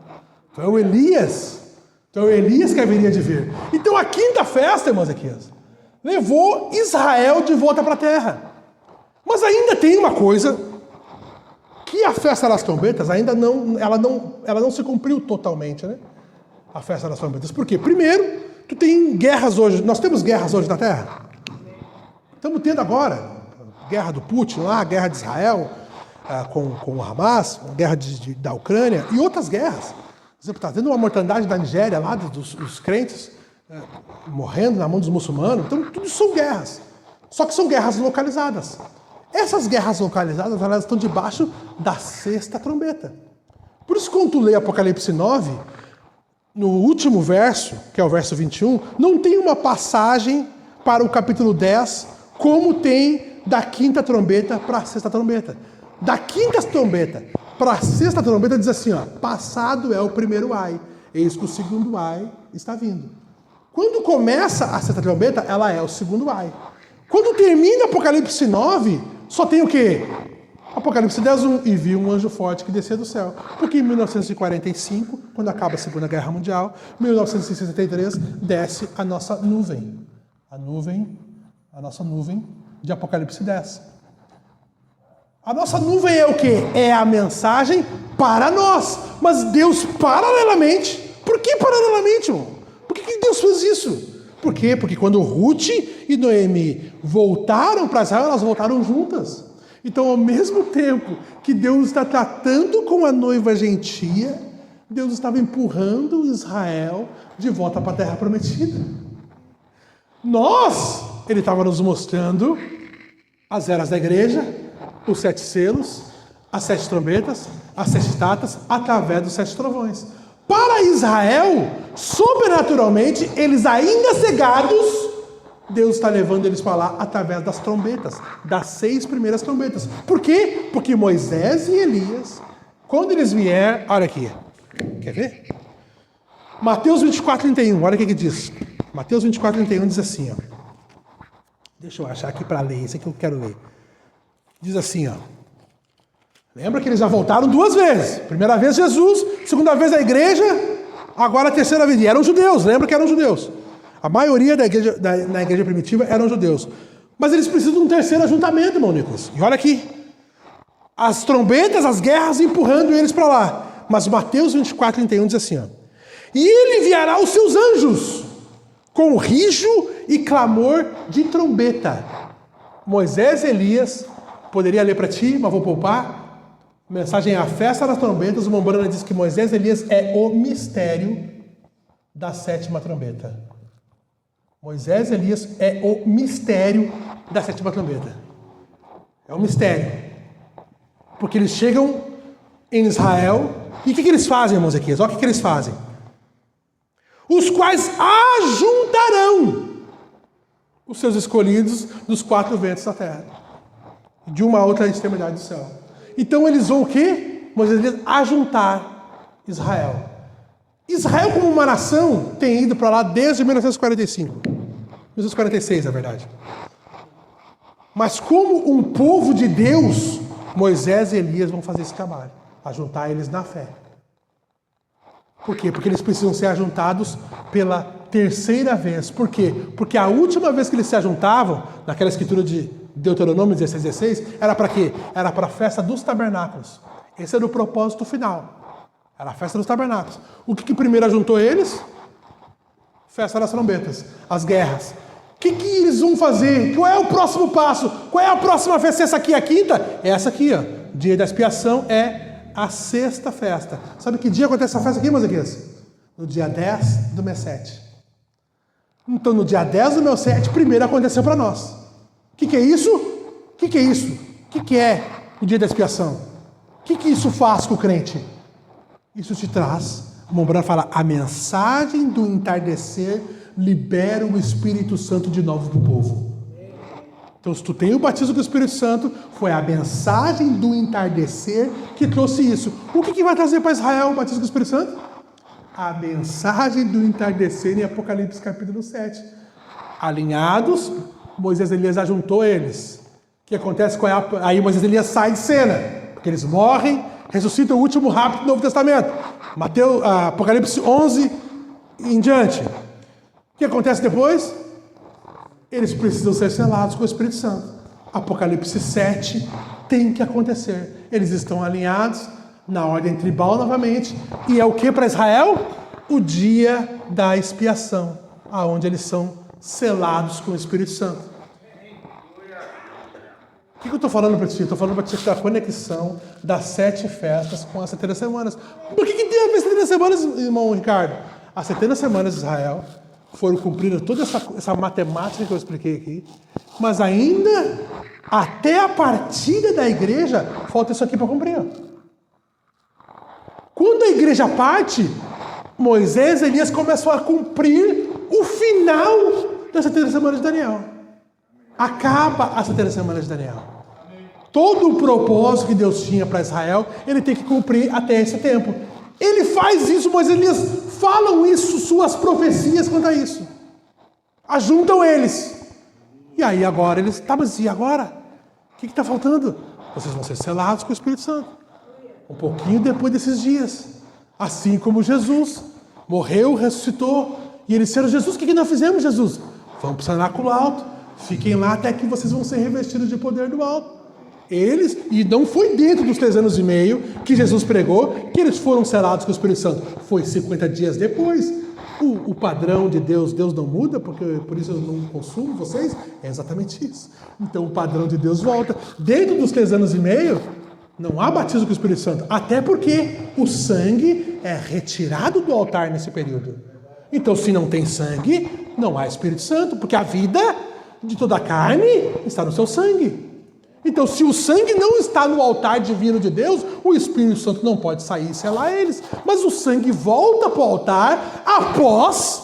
Foi o Elias. Então o Elias que haveria de vir. Então a 5ª festa, irmãos aqui, levou Israel de volta para a terra. Mas ainda tem uma coisa que a festa das trombetas ainda ela não se cumpriu totalmente, né? A festa das trombetas. Por quê? Primeiro, tu tem guerras hoje. Nós temos guerras hoje na terra? Estamos tendo agora. Guerra do Putin lá, guerra de Israel com o Hamas, guerra da Ucrânia e outras guerras. Por exemplo, está tendo uma mortandade da Nigéria lá, dos crentes morrendo na mão dos muçulmanos. Então, tudo são guerras. Só que são guerras localizadas. Essas guerras localizadas, elas estão debaixo da sexta trombeta. Por isso, quando tu lê Apocalipse 9, no último verso, que é o verso 21, não tem uma passagem para o capítulo 10, como tem da quinta trombeta para a sexta trombeta. Da quinta trombeta para a sexta trombeta diz assim, ó, passado é o primeiro ai, eis que o segundo ai está vindo. Quando começa a sexta trombeta, ela é o segundo ai. Quando termina Apocalipse 9, só tem o quê? Apocalipse 10:1, e vi um anjo forte que descia do céu. Porque em 1945, quando acaba a Segunda Guerra Mundial, 1963, desce a nossa nuvem. A nossa nuvem de Apocalipse 10. A nossa nuvem é o quê? É a mensagem para nós. Mas Deus, paralelamente, por que paralelamente, irmão? Por que Deus fez isso? Por quê? Porque quando Ruth e Noemi voltaram para Israel, elas voltaram juntas. Então, ao mesmo tempo que Deus está tratando com a noiva gentia, Deus estava empurrando Israel de volta para a terra prometida. Ele estava nos mostrando as eras da igreja, os 7 selos, as 7 trombetas, as 7 taças, através dos 7 trovões. Para Israel, sobrenaturalmente, eles ainda cegados, Deus está levando eles para lá através das trombetas, das 6 primeiras trombetas. Por quê? Porque Moisés e Elias, quando eles vieram, olha aqui, quer ver? Mateus 24:31, olha o que diz. Mateus 24:31 diz assim, ó. Deixa eu achar aqui para ler, esse aqui eu quero ler. Diz assim, ó. Lembra que eles já voltaram 2 vezes. Primeira vez Jesus, segunda vez a igreja, agora a terceira vez. E eram judeus, lembra que eram judeus. A maioria da igreja, na igreja primitiva eram judeus. Mas eles precisam de um terceiro ajuntamento, irmão Nicolas. E olha aqui. As trombetas, as guerras empurrando eles para lá. Mas Mateus 24:31 diz assim, ó. E ele enviará os seus anjos com rijo e clamor de trombeta. Moisés e Elias, poderia ler para ti, mas vou poupar. A mensagem é a festa das trombetas. O Mombrana diz que Moisés e Elias é o mistério da 7ª trombeta. Moisés e Elias é o mistério da 7ª trombeta. É um mistério. Porque eles chegam em Israel. E o que eles fazem, irmãos Ezequias? Olha o que eles fazem. Os quais ajuntarão os seus escolhidos dos 4 ventos da terra. De uma outra extremidade do céu. Então eles vão o quê? Moisés e Elias ajuntar Israel. Israel, como uma nação, tem ido para lá desde 1945. 1946, na verdade. Mas como um povo de Deus, Moisés e Elias vão fazer esse trabalho. Ajuntar eles na fé. Por quê? Porque eles precisam ser ajuntados pela 3ª vez. Por quê? Porque a última vez que eles se ajuntavam, naquela escritura de Deuteronômio 16:16, era para quê? Era para a festa dos tabernáculos. Esse era o propósito final. Era a festa dos tabernáculos. O que primeiro ajuntou eles? Festa das trombetas. As guerras. O que eles vão fazer? Qual é o próximo passo? Qual é a próxima festa? Essa aqui é a 5ª? É essa aqui, ó. Dia da expiação é a 6ª festa. Sabe que dia acontece essa festa aqui, Moisés? No dia 10 do mês 7. Então, no dia 10 do mês 7, primeiro aconteceu para nós. O que é isso? O que é isso? O que é o dia da expiação? O que isso faz com o crente? Isso te traz, o Mombrana fala, a mensagem do entardecer libera o Espírito Santo de novo para o povo. Então, se tu tem o batismo do Espírito Santo, foi a mensagem do entardecer que trouxe isso. O que vai trazer para Israel o batismo do Espírito Santo? A mensagem do entardecer em Apocalipse capítulo 7. Alinhados, Moisés e Elias ajuntou eles. O que acontece? Aí Moisés e Elias saem de cena, porque eles morrem, ressuscitam o último rapto do Novo Testamento. Apocalipse 11 em diante. O que acontece depois? Eles precisam ser selados com o Espírito Santo. Apocalipse 7 tem que acontecer. Eles estão alinhados na ordem tribal novamente. E é o que para Israel? O dia da expiação, aonde eles são selados com o Espírito Santo. O que eu estou falando para ti? Estou falando para ti da conexão das 7 festas com as 70 semanas. Por que tem a ver 70 semanas, irmão Ricardo? As 70 semanas de Israel foram cumpridas toda essa matemática que eu expliquei aqui, Mas ainda, até a partida da igreja, falta isso aqui para cumprir. Quando a igreja parte, Moisés e Elias começam a cumprir o final das 70 semanas de Daniel. Acaba as 70 semanas de Daniel. Todo o propósito que Deus tinha para Israel, ele tem que cumprir até esse tempo. Ele faz isso, Moisés e Elias falam isso, suas profecias quanto a isso. Ajuntam eles. E aí agora eles, mas e agora? O que está faltando? Vocês vão ser selados com o Espírito Santo. Um pouquinho depois desses dias. Assim como Jesus morreu, ressuscitou. E eles disseram, Jesus, o que nós fizemos, Jesus? Vamos para o cenáculo alto. Fiquem lá até que vocês vão ser revestidos de poder do alto. Eles, e não foi dentro dos 3 anos e meio que Jesus pregou, que eles foram selados com o Espírito Santo. Foi 50 dias depois. O padrão de Deus não muda, porque por isso eu não consumo vocês. É exatamente isso. Então o padrão de Deus volta. Dentro dos 3 anos e meio, não há batismo com o Espírito Santo. Até porque o sangue é retirado do altar nesse período. Então se não tem sangue, não há Espírito Santo, porque a vida de toda a carne está no seu sangue. Então, se o sangue não está no altar divino de Deus, o Espírito Santo não pode sair e selar eles. Mas o sangue volta para o altar após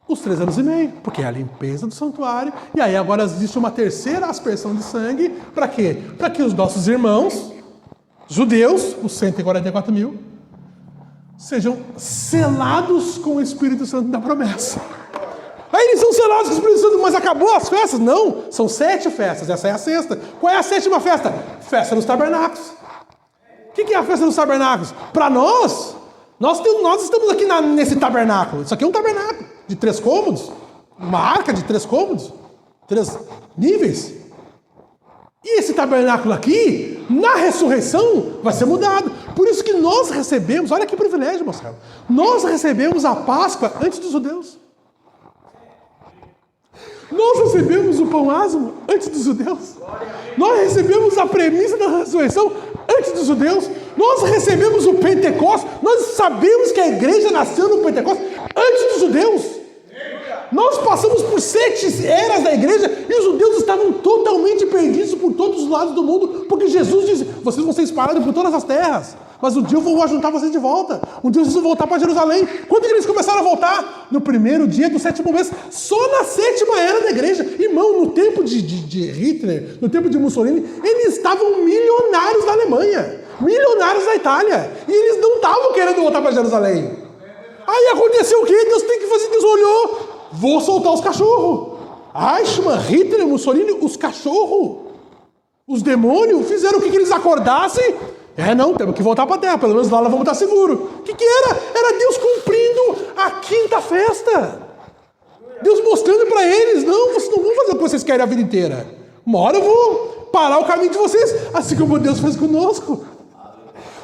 os 3 anos e meio, porque é a limpeza do santuário. E aí agora existe uma terceira aspersão de sangue. Para quê? Para que os nossos irmãos judeus, os 144 mil, sejam selados com o Espírito Santo da promessa. Aí eles são selados com o Espírito Santo, mas acabou as festas? Não, são 7 festas, essa é a 6ª. Qual é a 7ª festa? Festa dos tabernáculos. O que é a festa dos tabernáculos? Para nós estamos aqui nesse tabernáculo. Isso aqui é um tabernáculo de 3 cômodos, uma arca de 3 cômodos, 3 níveis. E esse tabernáculo aqui, na ressurreição, vai ser mudado. Por isso que nós recebemos, olha que privilégio, Marcelo, nós recebemos a Páscoa antes dos judeus. Nós recebemos o pão ázimo antes dos judeus. Nós recebemos a premissa da ressurreição antes dos judeus. Nós recebemos o Pentecostes. Nós sabemos que a igreja nasceu no Pentecostes antes dos judeus. Nós passamos por 7 eras da igreja e os judeus estavam totalmente perdidos por todos os lados do mundo, porque Jesus disse, vocês vão ser espalhados por todas as terras, mas um dia eu vou ajuntar vocês de volta. Um dia vocês vão voltar para Jerusalém. Quando que eles começaram a voltar? No primeiro dia do 7º mês, só na 7ª era da igreja. Irmão, no tempo de Hitler, no tempo de Mussolini, eles estavam milionários na Alemanha, milionários na Itália, e eles não estavam querendo voltar para Jerusalém. Aí aconteceu o quê? Deus tem que fazer, Deus olhou, vou soltar os cachorros. Eichmann, Hitler, Mussolini, os cachorros, os demônios, fizeram o que eles acordassem. Não, temos que voltar para a terra, pelo menos lá nós vamos estar seguros. O que era? Era Deus cumprindo a 5ª festa. Deus mostrando para eles, não, vocês não vão fazer o que vocês querem a vida inteira. Uma hora eu vou parar o caminho de vocês, assim como Deus fez conosco.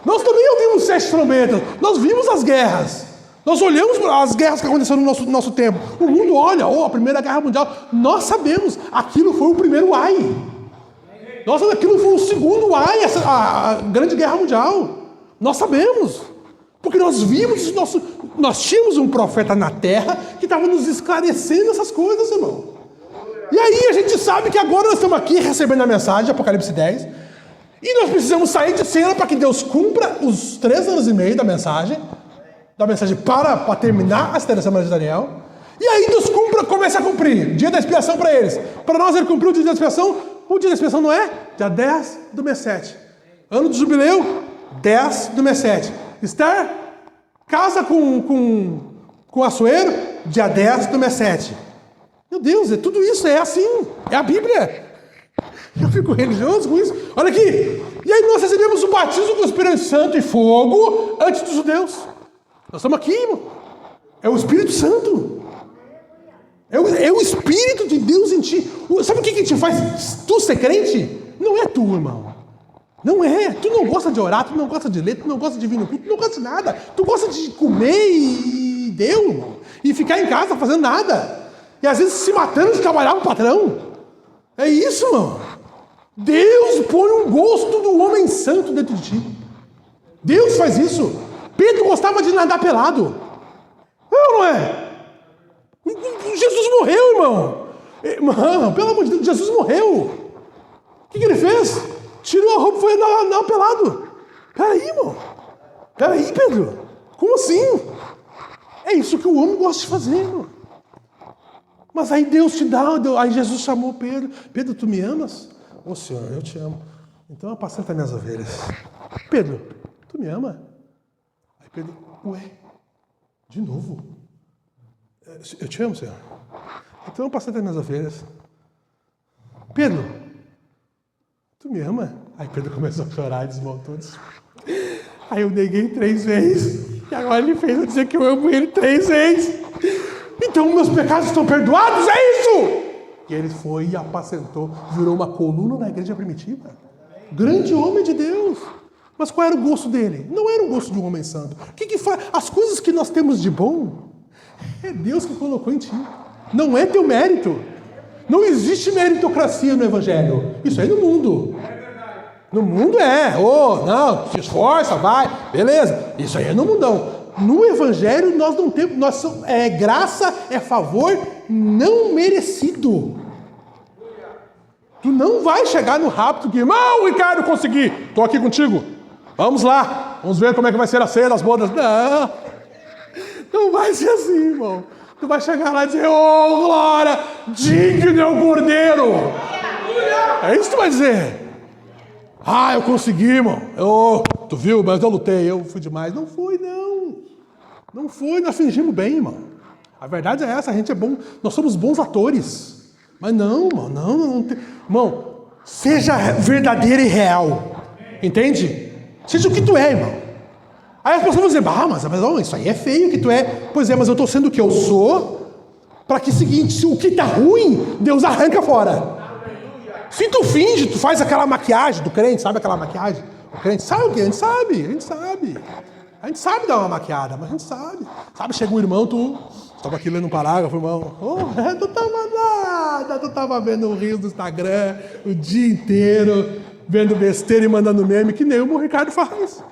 Nós também ouvimos 7 trombetas, nós vimos as guerras. Nós olhamos as guerras que aconteceram no nosso tempo. O mundo olha, a Primeira Guerra Mundial. Nós sabemos, aquilo foi o primeiro ai. Nossa, aquilo foi o segundo ai, a Grande Guerra Mundial. Nós sabemos. Porque nós vimos, nós tínhamos um profeta na terra que estava nos esclarecendo essas coisas, irmão. E aí a gente sabe que agora nós estamos aqui recebendo a mensagem de Apocalipse 10. E nós precisamos sair de cena para que Deus cumpra os 3 anos e meio da mensagem para terminar as 3 semanas de Daniel. E aí Deus começa a cumprir. Dia da expiação para eles. Para nós ele cumpriu o dia da expiação. O dia da expiação não é? Dia 10 do mês 7. Ano do jubileu, 10 do mês 7. Esther casa com Assuero, dia 10 do mês 7. Meu Deus, tudo isso é assim. É a Bíblia. Eu fico religioso com isso. Olha aqui. E aí nós recebemos o batismo com o Espírito Santo e fogo antes dos judeus. Nós estamos aqui, irmão. É o Espírito Santo. É o Espírito de Deus em ti. Sabe o que te faz tu ser crente? Não é tu, irmão. Não é. Tu não gosta de orar, tu não gosta de ler, tu não gosta de vir no culto, tu não gosta de nada. Tu gosta de comer e deu, irmão. E ficar em casa fazendo nada. E às vezes se matando de trabalhar com o patrão. É isso, irmão. Deus põe um gosto do homem santo dentro de ti. Deus faz isso. Pedro gostava de nadar pelado. É ou não é? Jesus morreu, irmão. Irmão, pelo amor de Deus, Jesus morreu. O que ele fez? Tirou a roupa e foi andar pelado. Peraí, irmão. Peraí, Pedro. Como assim? É isso que o homem gosta de fazer, irmão. Mas aí Deus te dá, aí Jesus chamou Pedro. Pedro, tu me amas? Ô Senhor, eu te amo. Então apacenta minhas ovelhas. Pedro, tu me ama? Aí Pedro, ué, de novo? Eu te amo, Senhor. Então apacenta minhas ovelhas. Pedro, tu me ama? Aí Pedro começou a chorar e desmontou. Aí eu neguei 3 vezes. E agora ele fez eu dizer que eu amo ele 3 vezes. Então meus pecados estão perdoados, é isso? E ele foi e apacentou, virou uma coluna na igreja primitiva. Grande homem de Deus. Mas qual era o gosto dele? Não era o gosto de um homem santo. O que faz? As coisas que nós temos de bom, é Deus que colocou em ti. Não é teu mérito. Não existe meritocracia no Evangelho. Isso aí no mundo. No mundo não, se esforça, vai, beleza. Isso aí é no mundão. No Evangelho nós não temos, é graça, é favor não merecido. Tu não vai chegar no rápido que, irmão, Ricardo, consegui, estou aqui contigo. Vamos lá, vamos ver como é que vai ser a ceia das bodas. Não vai ser assim, irmão. Tu vai chegar lá e dizer, oh, glória, digno é o cordeiro. É isso que tu vai dizer. Eu consegui, irmão. Tu viu, mas eu lutei, eu fui demais. Não foi, não. Não foi, nós fingimos bem, irmão. A verdade é essa, a gente é bom, nós somos bons atores. Mas não, irmão, não tem. Irmão, seja verdadeiro e real. Entende? Seja o que tu é, irmão. Aí as pessoas vão dizer, mas isso aí é feio que tu é. Pois é, mas eu estou sendo o que eu sou, para que seguinte, se o que está ruim, Deus arranca fora. Se tu finge, tu faz aquela maquiagem do crente, sabe aquela maquiagem? O crente sabe o que? A gente sabe. A gente sabe dar uma maquiada, mas a gente sabe. Sabe, chega um irmão, tu estava aqui lendo um parágrafo, irmão. Tu tava nada, tu tava vendo o Rios do Instagram o dia inteiro, vendo besteira e mandando meme, que nem o Ricardo faz.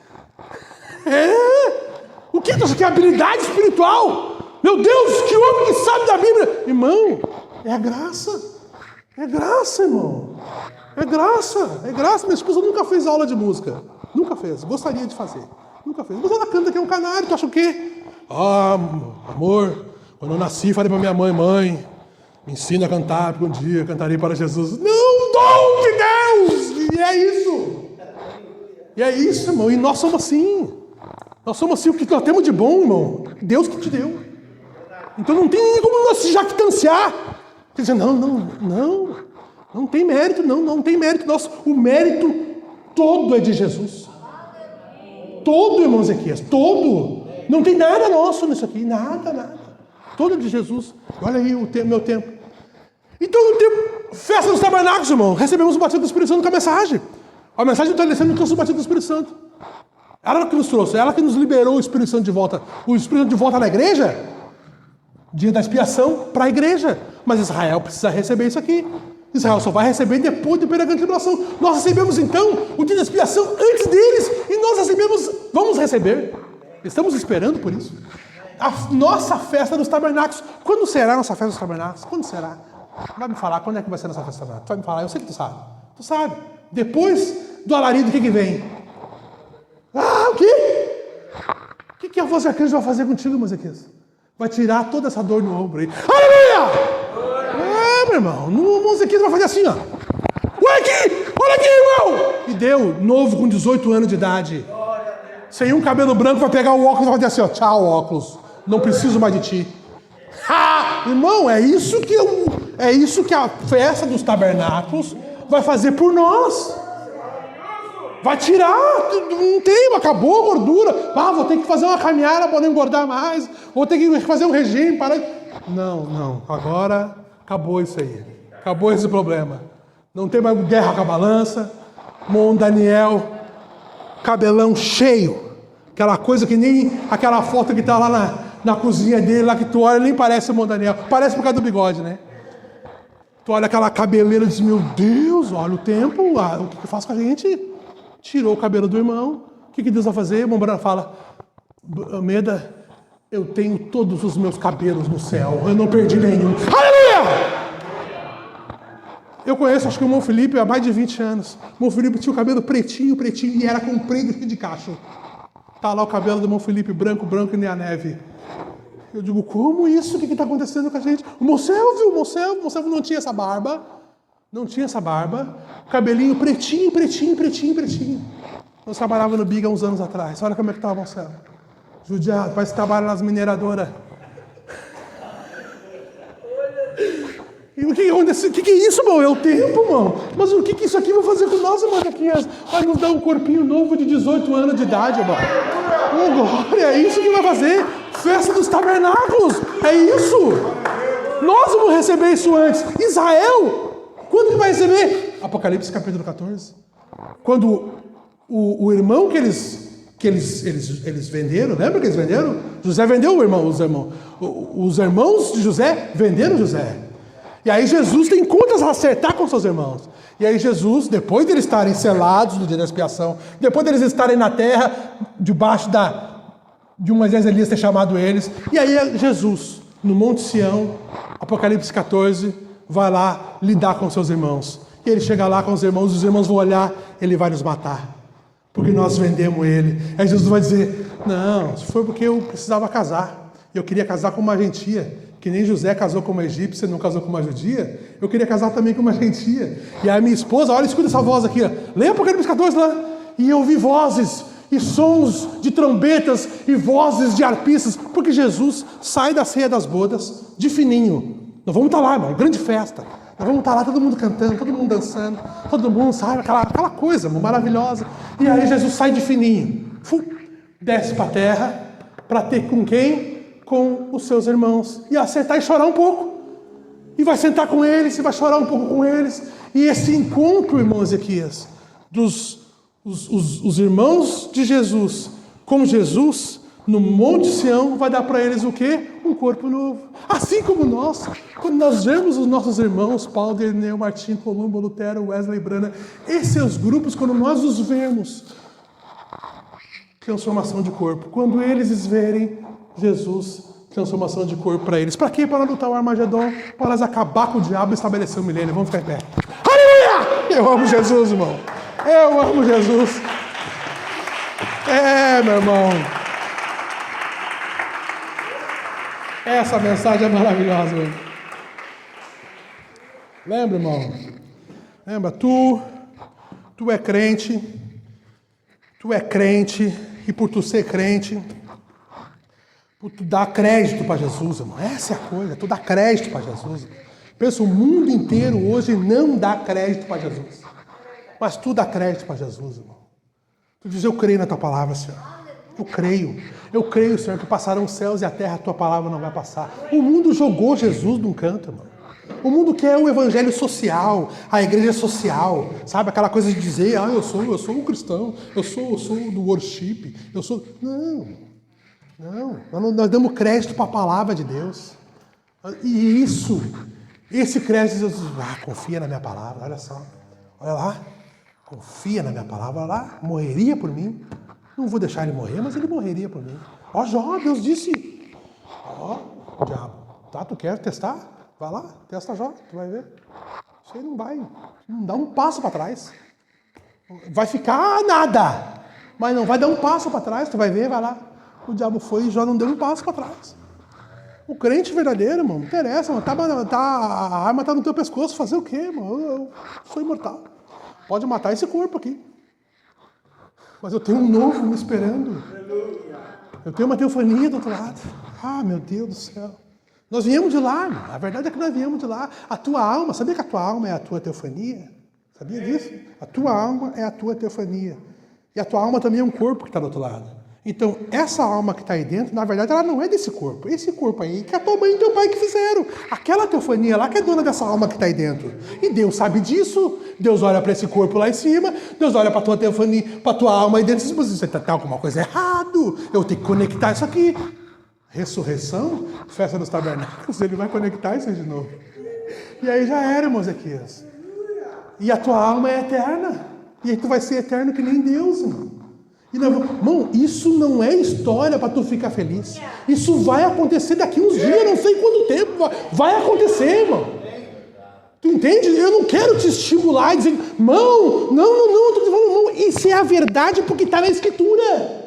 O que tu acha que é habilidade espiritual? Meu Deus, que homem que sabe da Bíblia. Irmão, é a graça. É graça, irmão. É graça. Minha esposa nunca fez aula de música. Nunca fez. Gostaria de fazer. Nunca fez. Mas ela canta que é um canário. Tu acha o quê? Amor, quando eu nasci, falei pra minha mãe, me ensina a cantar, porque um dia cantarei para Jesus. Não, dom de Deus! E é isso, irmão. E nós somos assim. Nós somos assim. O que nós temos de bom, irmão? Deus que te deu. Então não tem nem como nós se jactanciar. Quer dizer, não tem mérito, não tem mérito nosso. O mérito todo é de Jesus. Todo, irmão Ezequias, todo. Não tem nada nosso nisso aqui, nada. Todo é de Jesus. Olha aí o meu tempo. Então, no tempo, festa dos tabernáculos, irmão, recebemos o batismo do Espírito Santo com a mensagem. A mensagem está descendo que eu sou o batismo do Espírito Santo. Ela que nos trouxe, ela que nos liberou o Espírito Santo de volta. O Espírito Santo de volta na igreja, dia da expiação, para a igreja. Mas Israel precisa receber isso aqui. Israel só vai receber depois da grande tribulação. Nós recebemos então o dia da expiação antes deles. E nós vamos receber. Estamos esperando por isso. A nossa festa dos tabernáculos. Quando será a nossa festa dos tabernáculos? Quando será? Vai me falar quando é que vai ser a nossa festa dos tabernáculos? Vai me falar, eu sei que tu sabe. Tu sabe. Depois do alarido, o que vem? O quê? O que a voz da Cristo vai fazer contigo, Moisés? Vai tirar toda essa dor no ombro aí. Aleluia! Meu irmão, no Moisés vai fazer assim, ó. Olha aqui, irmão! E deu, novo, com 18 anos de idade. Sem um cabelo branco, vai pegar o óculos e vai fazer assim, ó. Tchau, óculos. Não preciso mais de ti. Irmão, é isso que a festa dos tabernáculos vai fazer por nós. Vai tirar, não tem, acabou a gordura. Vou ter que fazer uma caminhada para não engordar mais. Vou ter que fazer um regime para... Não, agora acabou isso aí. Acabou esse problema. Não tem mais guerra com a balança. Daniel, cabelão cheio. Aquela coisa que nem aquela foto que está lá na cozinha dele, lá que tu olha, nem parece o Daniel. Parece por causa do bigode, né? Tu olha aquela cabeleira e diz, meu Deus, olha o tempo, o que faz com a gente? Tirou o cabelo do irmão. O que Deus vai fazer? O irmão Branco fala, Meda, Eu tenho todos os meus cabelos no céu, eu não perdi nenhum. Aleluia! Eu conheço, acho que o irmão Felipe há mais de 20 anos. O irmão Felipe tinha o cabelo pretinho, e era comprido de cacho. Tá lá o cabelo do irmão Felipe, branco, branco e nem a neve. Eu digo, como isso? O que está acontecendo com a gente? O irmão Selvo não tinha essa barba. Não tinha essa barba. O cabelinho pretinho. Nós trabalhávamos no Biga há uns anos atrás. Olha como é que estava o irmão Selvo. Judiado, parece que trabalha nas mineradoras. E o que aconteceu? O que é isso, irmão? É o tempo, irmão. Mas o que isso aqui vai fazer com nós, irmão? Vai nos dar um corpinho novo de 18 anos de idade, irmão. Oh, glória, é isso que vai fazer. Festa dos tabernáculos. É isso. Nós vamos receber isso antes. Israel, quando que vai receber? Apocalipse capítulo 14. Quando o irmão que eles venderam, lembra que eles venderam? José vendeu os irmãos de José venderam José. E aí Jesus tem contas a acertar com seus irmãos. E aí Jesus, depois de eles estarem selados no dia da expiação, depois de eles estarem na terra, debaixo de Moisés e Elias ter chamado eles, e aí Jesus, no Monte Sião, Apocalipse 14, vai lá lidar com seus irmãos. E ele chega lá com os irmãos vão olhar, ele vai nos matar. Porque nós vendemos ele. Aí Jesus vai dizer, não, foi porque eu precisava casar. Eu queria casar com uma gentia. Que nem José casou com uma egípcia, não casou com uma judia. Eu queria casar também com uma gentia. E aí minha esposa, olha, escuta essa voz aqui. Lê Apocalipse 14 lá. E eu ouvi vozes e sons de trombetas e vozes de arpistas. Porque Jesus sai da ceia das bodas de fininho. Nós vamos estar lá, irmão, grande festa. Nós vamos estar lá, todo mundo cantando, todo mundo dançando, todo mundo, sabe, aquela coisa maravilhosa. E aí Jesus sai de fininho, desce para a terra, para ter com quem? Com os seus irmãos. E acertar e chorar um pouco. E vai sentar com eles, e vai chorar um pouco com eles. E esse encontro, irmão Ezequias, os irmãos de Jesus com Jesus, no Monte Sião, vai dar para eles o quê? Um corpo novo. Assim como nós, quando nós vemos os nossos irmãos, Paulo, Ireneu, Martim, Columba, Lutero, Wesley, Brana, esses grupos, quando nós os vemos, transformação de corpo. Quando eles verem Jesus, transformação de corpo para eles. Para quê? Para lutar o Armagedon, para nós acabar com o diabo e estabelecer o milênio. Vamos ficar em pé. Aleluia! Eu amo Jesus, irmão. Eu amo Jesus. Meu irmão. Essa mensagem é maravilhosa, irmão. Lembra, irmão? Lembra, tu é crente, e por tu ser crente, por tu dar crédito para Jesus, irmão. Essa é a coisa, tu dá crédito para Jesus. Pensa, o mundo inteiro hoje não dá crédito para Jesus. Mas tu dá crédito para Jesus, irmão. Tu diz, eu creio na tua palavra, Senhor. Eu creio, Senhor, que passarão os céus e a terra, a tua palavra não vai passar. O mundo jogou Jesus num canto, irmão. O mundo quer o evangelho social, a igreja social, sabe? Aquela coisa de dizer, eu sou um cristão, eu sou do worship, Não, nós damos crédito para a palavra de Deus. E esse crédito, Jesus, confia na minha palavra, olha só. Olha lá, confia na minha palavra, olha lá, morreria por mim. Não vou deixar ele morrer, mas ele morreria por mim. Ó, Jó, Deus disse. Ó, diabo, tá, tu quer testar? Vai lá, testa Jó, tu vai ver. Isso aí não dá um passo para trás. Vai ficar nada, mas não vai dar um passo para trás, tu vai ver, vai lá. O diabo foi e Jó não deu um passo para trás. O crente verdadeiro, irmão, não interessa, mano, a arma está no teu pescoço, fazer o quê, irmão? Eu sou imortal. Pode matar esse corpo aqui. Mas eu tenho um novo me esperando. Eu tenho uma teofania do outro lado. Meu Deus do céu. Nós viemos de lá, irmão. A verdade é que nós viemos de lá. A tua alma, sabia que a tua alma é a tua teofania? Sabia disso? A tua alma é a tua teofania. E a tua alma também é um corpo que está do outro lado. Então, essa alma que está aí dentro, na verdade, ela não é desse corpo. Esse corpo aí, que a tua mãe e teu pai que fizeram. Aquela teofania lá que é dona dessa alma que está aí dentro. E Deus sabe disso. Deus olha para esse corpo lá em cima, Deus olha para a tua teofania, para a tua alma aí dentro e diz, você está alguma coisa errado. Eu tenho que conectar isso aqui. Ressurreição, festa dos tabernáculos, ele vai conectar isso aí de novo. E aí já era, irmão Ezequias. E a tua alma é eterna. E aí tu vai ser eterno que nem Deus, irmão. Irmão, isso não é história para tu ficar feliz. Isso vai acontecer daqui uns dias, não sei quanto tempo. Vai acontecer, irmão. Tu entende? Eu não quero te estimular e dizer, não, eu tô te falando, não. Isso é a verdade porque está na Escritura.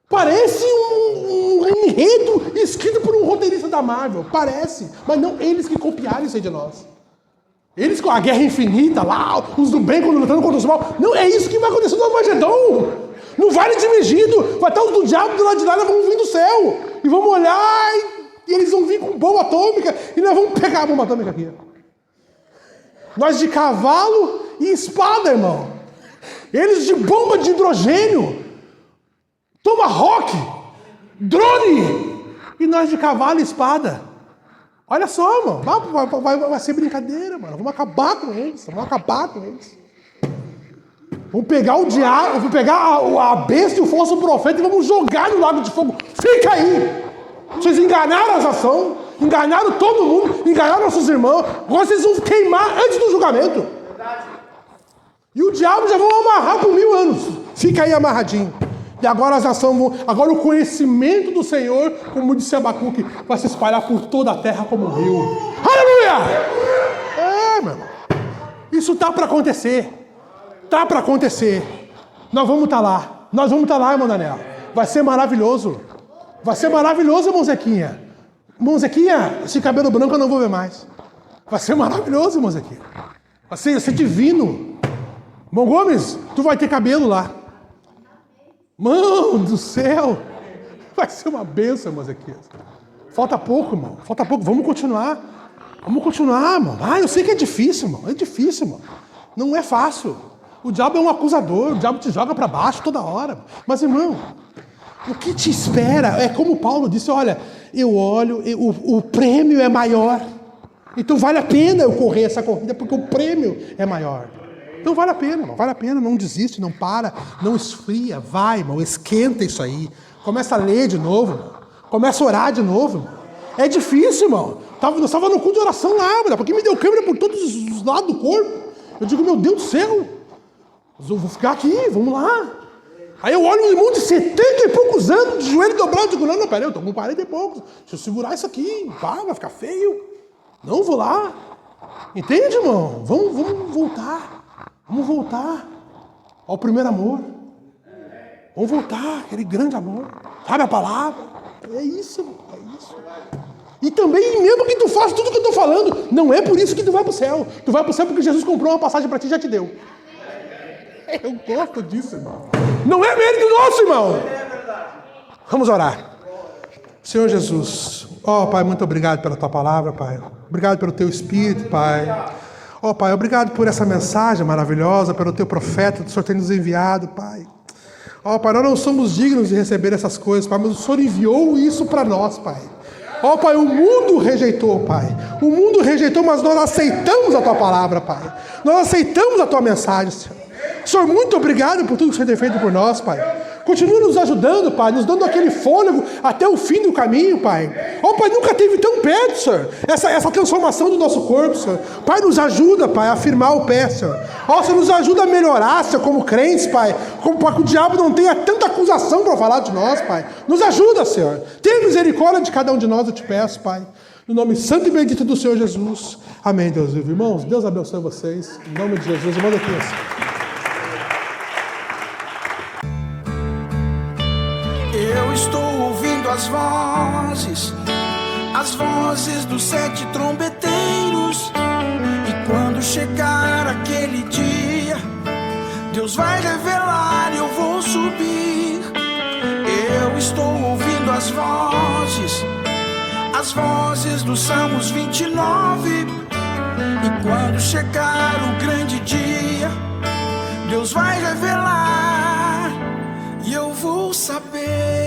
Parece um enredo escrito por um roteirista da Marvel. Parece. Mas não eles que copiaram isso aí de nós. Eles com a guerra infinita lá, os do bem lutando contra os mal. Não, é isso que vai acontecer no Armagedon. No Vale de Megido, vai estar os do diabo do lado de lá, nós vamos vir do céu. E vamos olhar, e eles vão vir com bomba atômica, e nós vamos pegar a bomba atômica aqui. Nós de cavalo e espada, irmão. Eles de bomba de hidrogênio, tomahawk, drone, e nós de cavalo e espada. Olha só, irmão, vai ser brincadeira, mano. Vamos acabar com eles, Vamos pegar o diabo, vamos pegar a besta e o falso profeta e vamos jogar no lago de fogo. Fica aí! Vocês enganaram as nações, enganaram todo mundo, enganaram nossos irmãos. Agora vocês vão queimar antes do julgamento. E o diabo já vão amarrar por 1000 anos. Fica aí amarradinho. E agora as nações vão... Agora o conhecimento do Senhor, como disse Abacuque, vai se espalhar por toda a terra como um rio. Aleluia! Meu irmão. Isso tá para acontecer. Tá para acontecer. Nós vamos estar lá. Nós vamos estar lá, irmão Daniel. Vai ser maravilhoso. Vai ser maravilhoso, irmão Zequinha. Irmão Zequinha, esse cabelo branco eu não vou ver mais. Vai ser maravilhoso, irmão Zequinha. Vai ser divino. Irmão Gomes, tu vai ter cabelo lá. Mano do céu. Vai ser uma bênção, irmão Zequinha. Falta pouco, irmão. Falta pouco. Vamos continuar. Vamos continuar, irmão. Eu sei que é difícil, irmão. É difícil, irmão. Não é fácil. O diabo é um acusador, o diabo te joga para baixo toda hora. Mas, irmão, o que te espera é como Paulo disse, olha, eu olho, o prêmio é maior. Então vale a pena eu correr essa corrida, porque o prêmio é maior. Então vale a pena, irmão, vale a pena, não desiste, não para, não esfria, vai, irmão, esquenta isso aí. Começa a ler de novo, irmão. Começa a orar de novo, irmão. É difícil, irmão. Eu estava no culto de oração lá, porque me deu câmera por todos os lados do corpo. Eu digo, meu Deus do céu. Eu vou ficar aqui, vamos lá. Aí eu olho um irmão de 70 e poucos anos, de joelho dobrado, eu digo, não, peraí, eu estou com 40 e poucos. Deixa eu segurar isso aqui, vai ficar feio. Não, vou lá. Entende, irmão? Vamos voltar. Vamos voltar ao primeiro amor. Vamos voltar, aquele grande amor. Sabe a palavra? É isso, irmão, é isso. E também, mesmo que tu faça tudo o que eu estou falando, não é por isso que tu vai para o céu. Tu vai para o céu porque Jesus comprou uma passagem para ti e já te deu. Eu gosto disso, irmão. Não é mérito nosso, irmão. Vamos orar. Senhor Jesus, Pai, muito obrigado pela Tua palavra, Pai. Obrigado pelo Teu Espírito, Pai. Pai, obrigado por essa mensagem maravilhosa, pelo Teu profeta, que o Senhor tem nos enviado, Pai. Pai, nós não somos dignos de receber essas coisas, Pai, mas o Senhor enviou isso para nós, Pai. Pai, o mundo rejeitou, Pai. O mundo rejeitou, mas nós aceitamos a Tua palavra, Pai. Nós aceitamos a Tua mensagem, Senhor. Senhor, muito obrigado por tudo que o Senhor tem feito por nós, Pai. Continua nos ajudando, Pai, nos dando aquele fôlego até o fim do caminho, Pai. Pai, nunca teve tão perto, Senhor, essa transformação do nosso corpo, Senhor. Pai, nos ajuda, Pai, a firmar o pé, Senhor. Senhor, nos ajuda a melhorar, Senhor, como crentes, Pai. Para que o diabo não tenha tanta acusação para falar de nós, Pai. Nos ajuda, Senhor. Tenha misericórdia de cada um de nós, eu te peço, Pai. No nome santo e bendito do Senhor Jesus. Amém, Deus vive. Irmãos, Deus abençoe vocês. Em nome de Jesus. Manda aqui, assim. Eu estou ouvindo as vozes dos 7 trombeteiros. E quando chegar aquele dia, Deus vai revelar e eu vou subir. Eu estou ouvindo as vozes dos Salmos 29. E quando chegar o grande dia, Deus vai revelar e eu vou saber.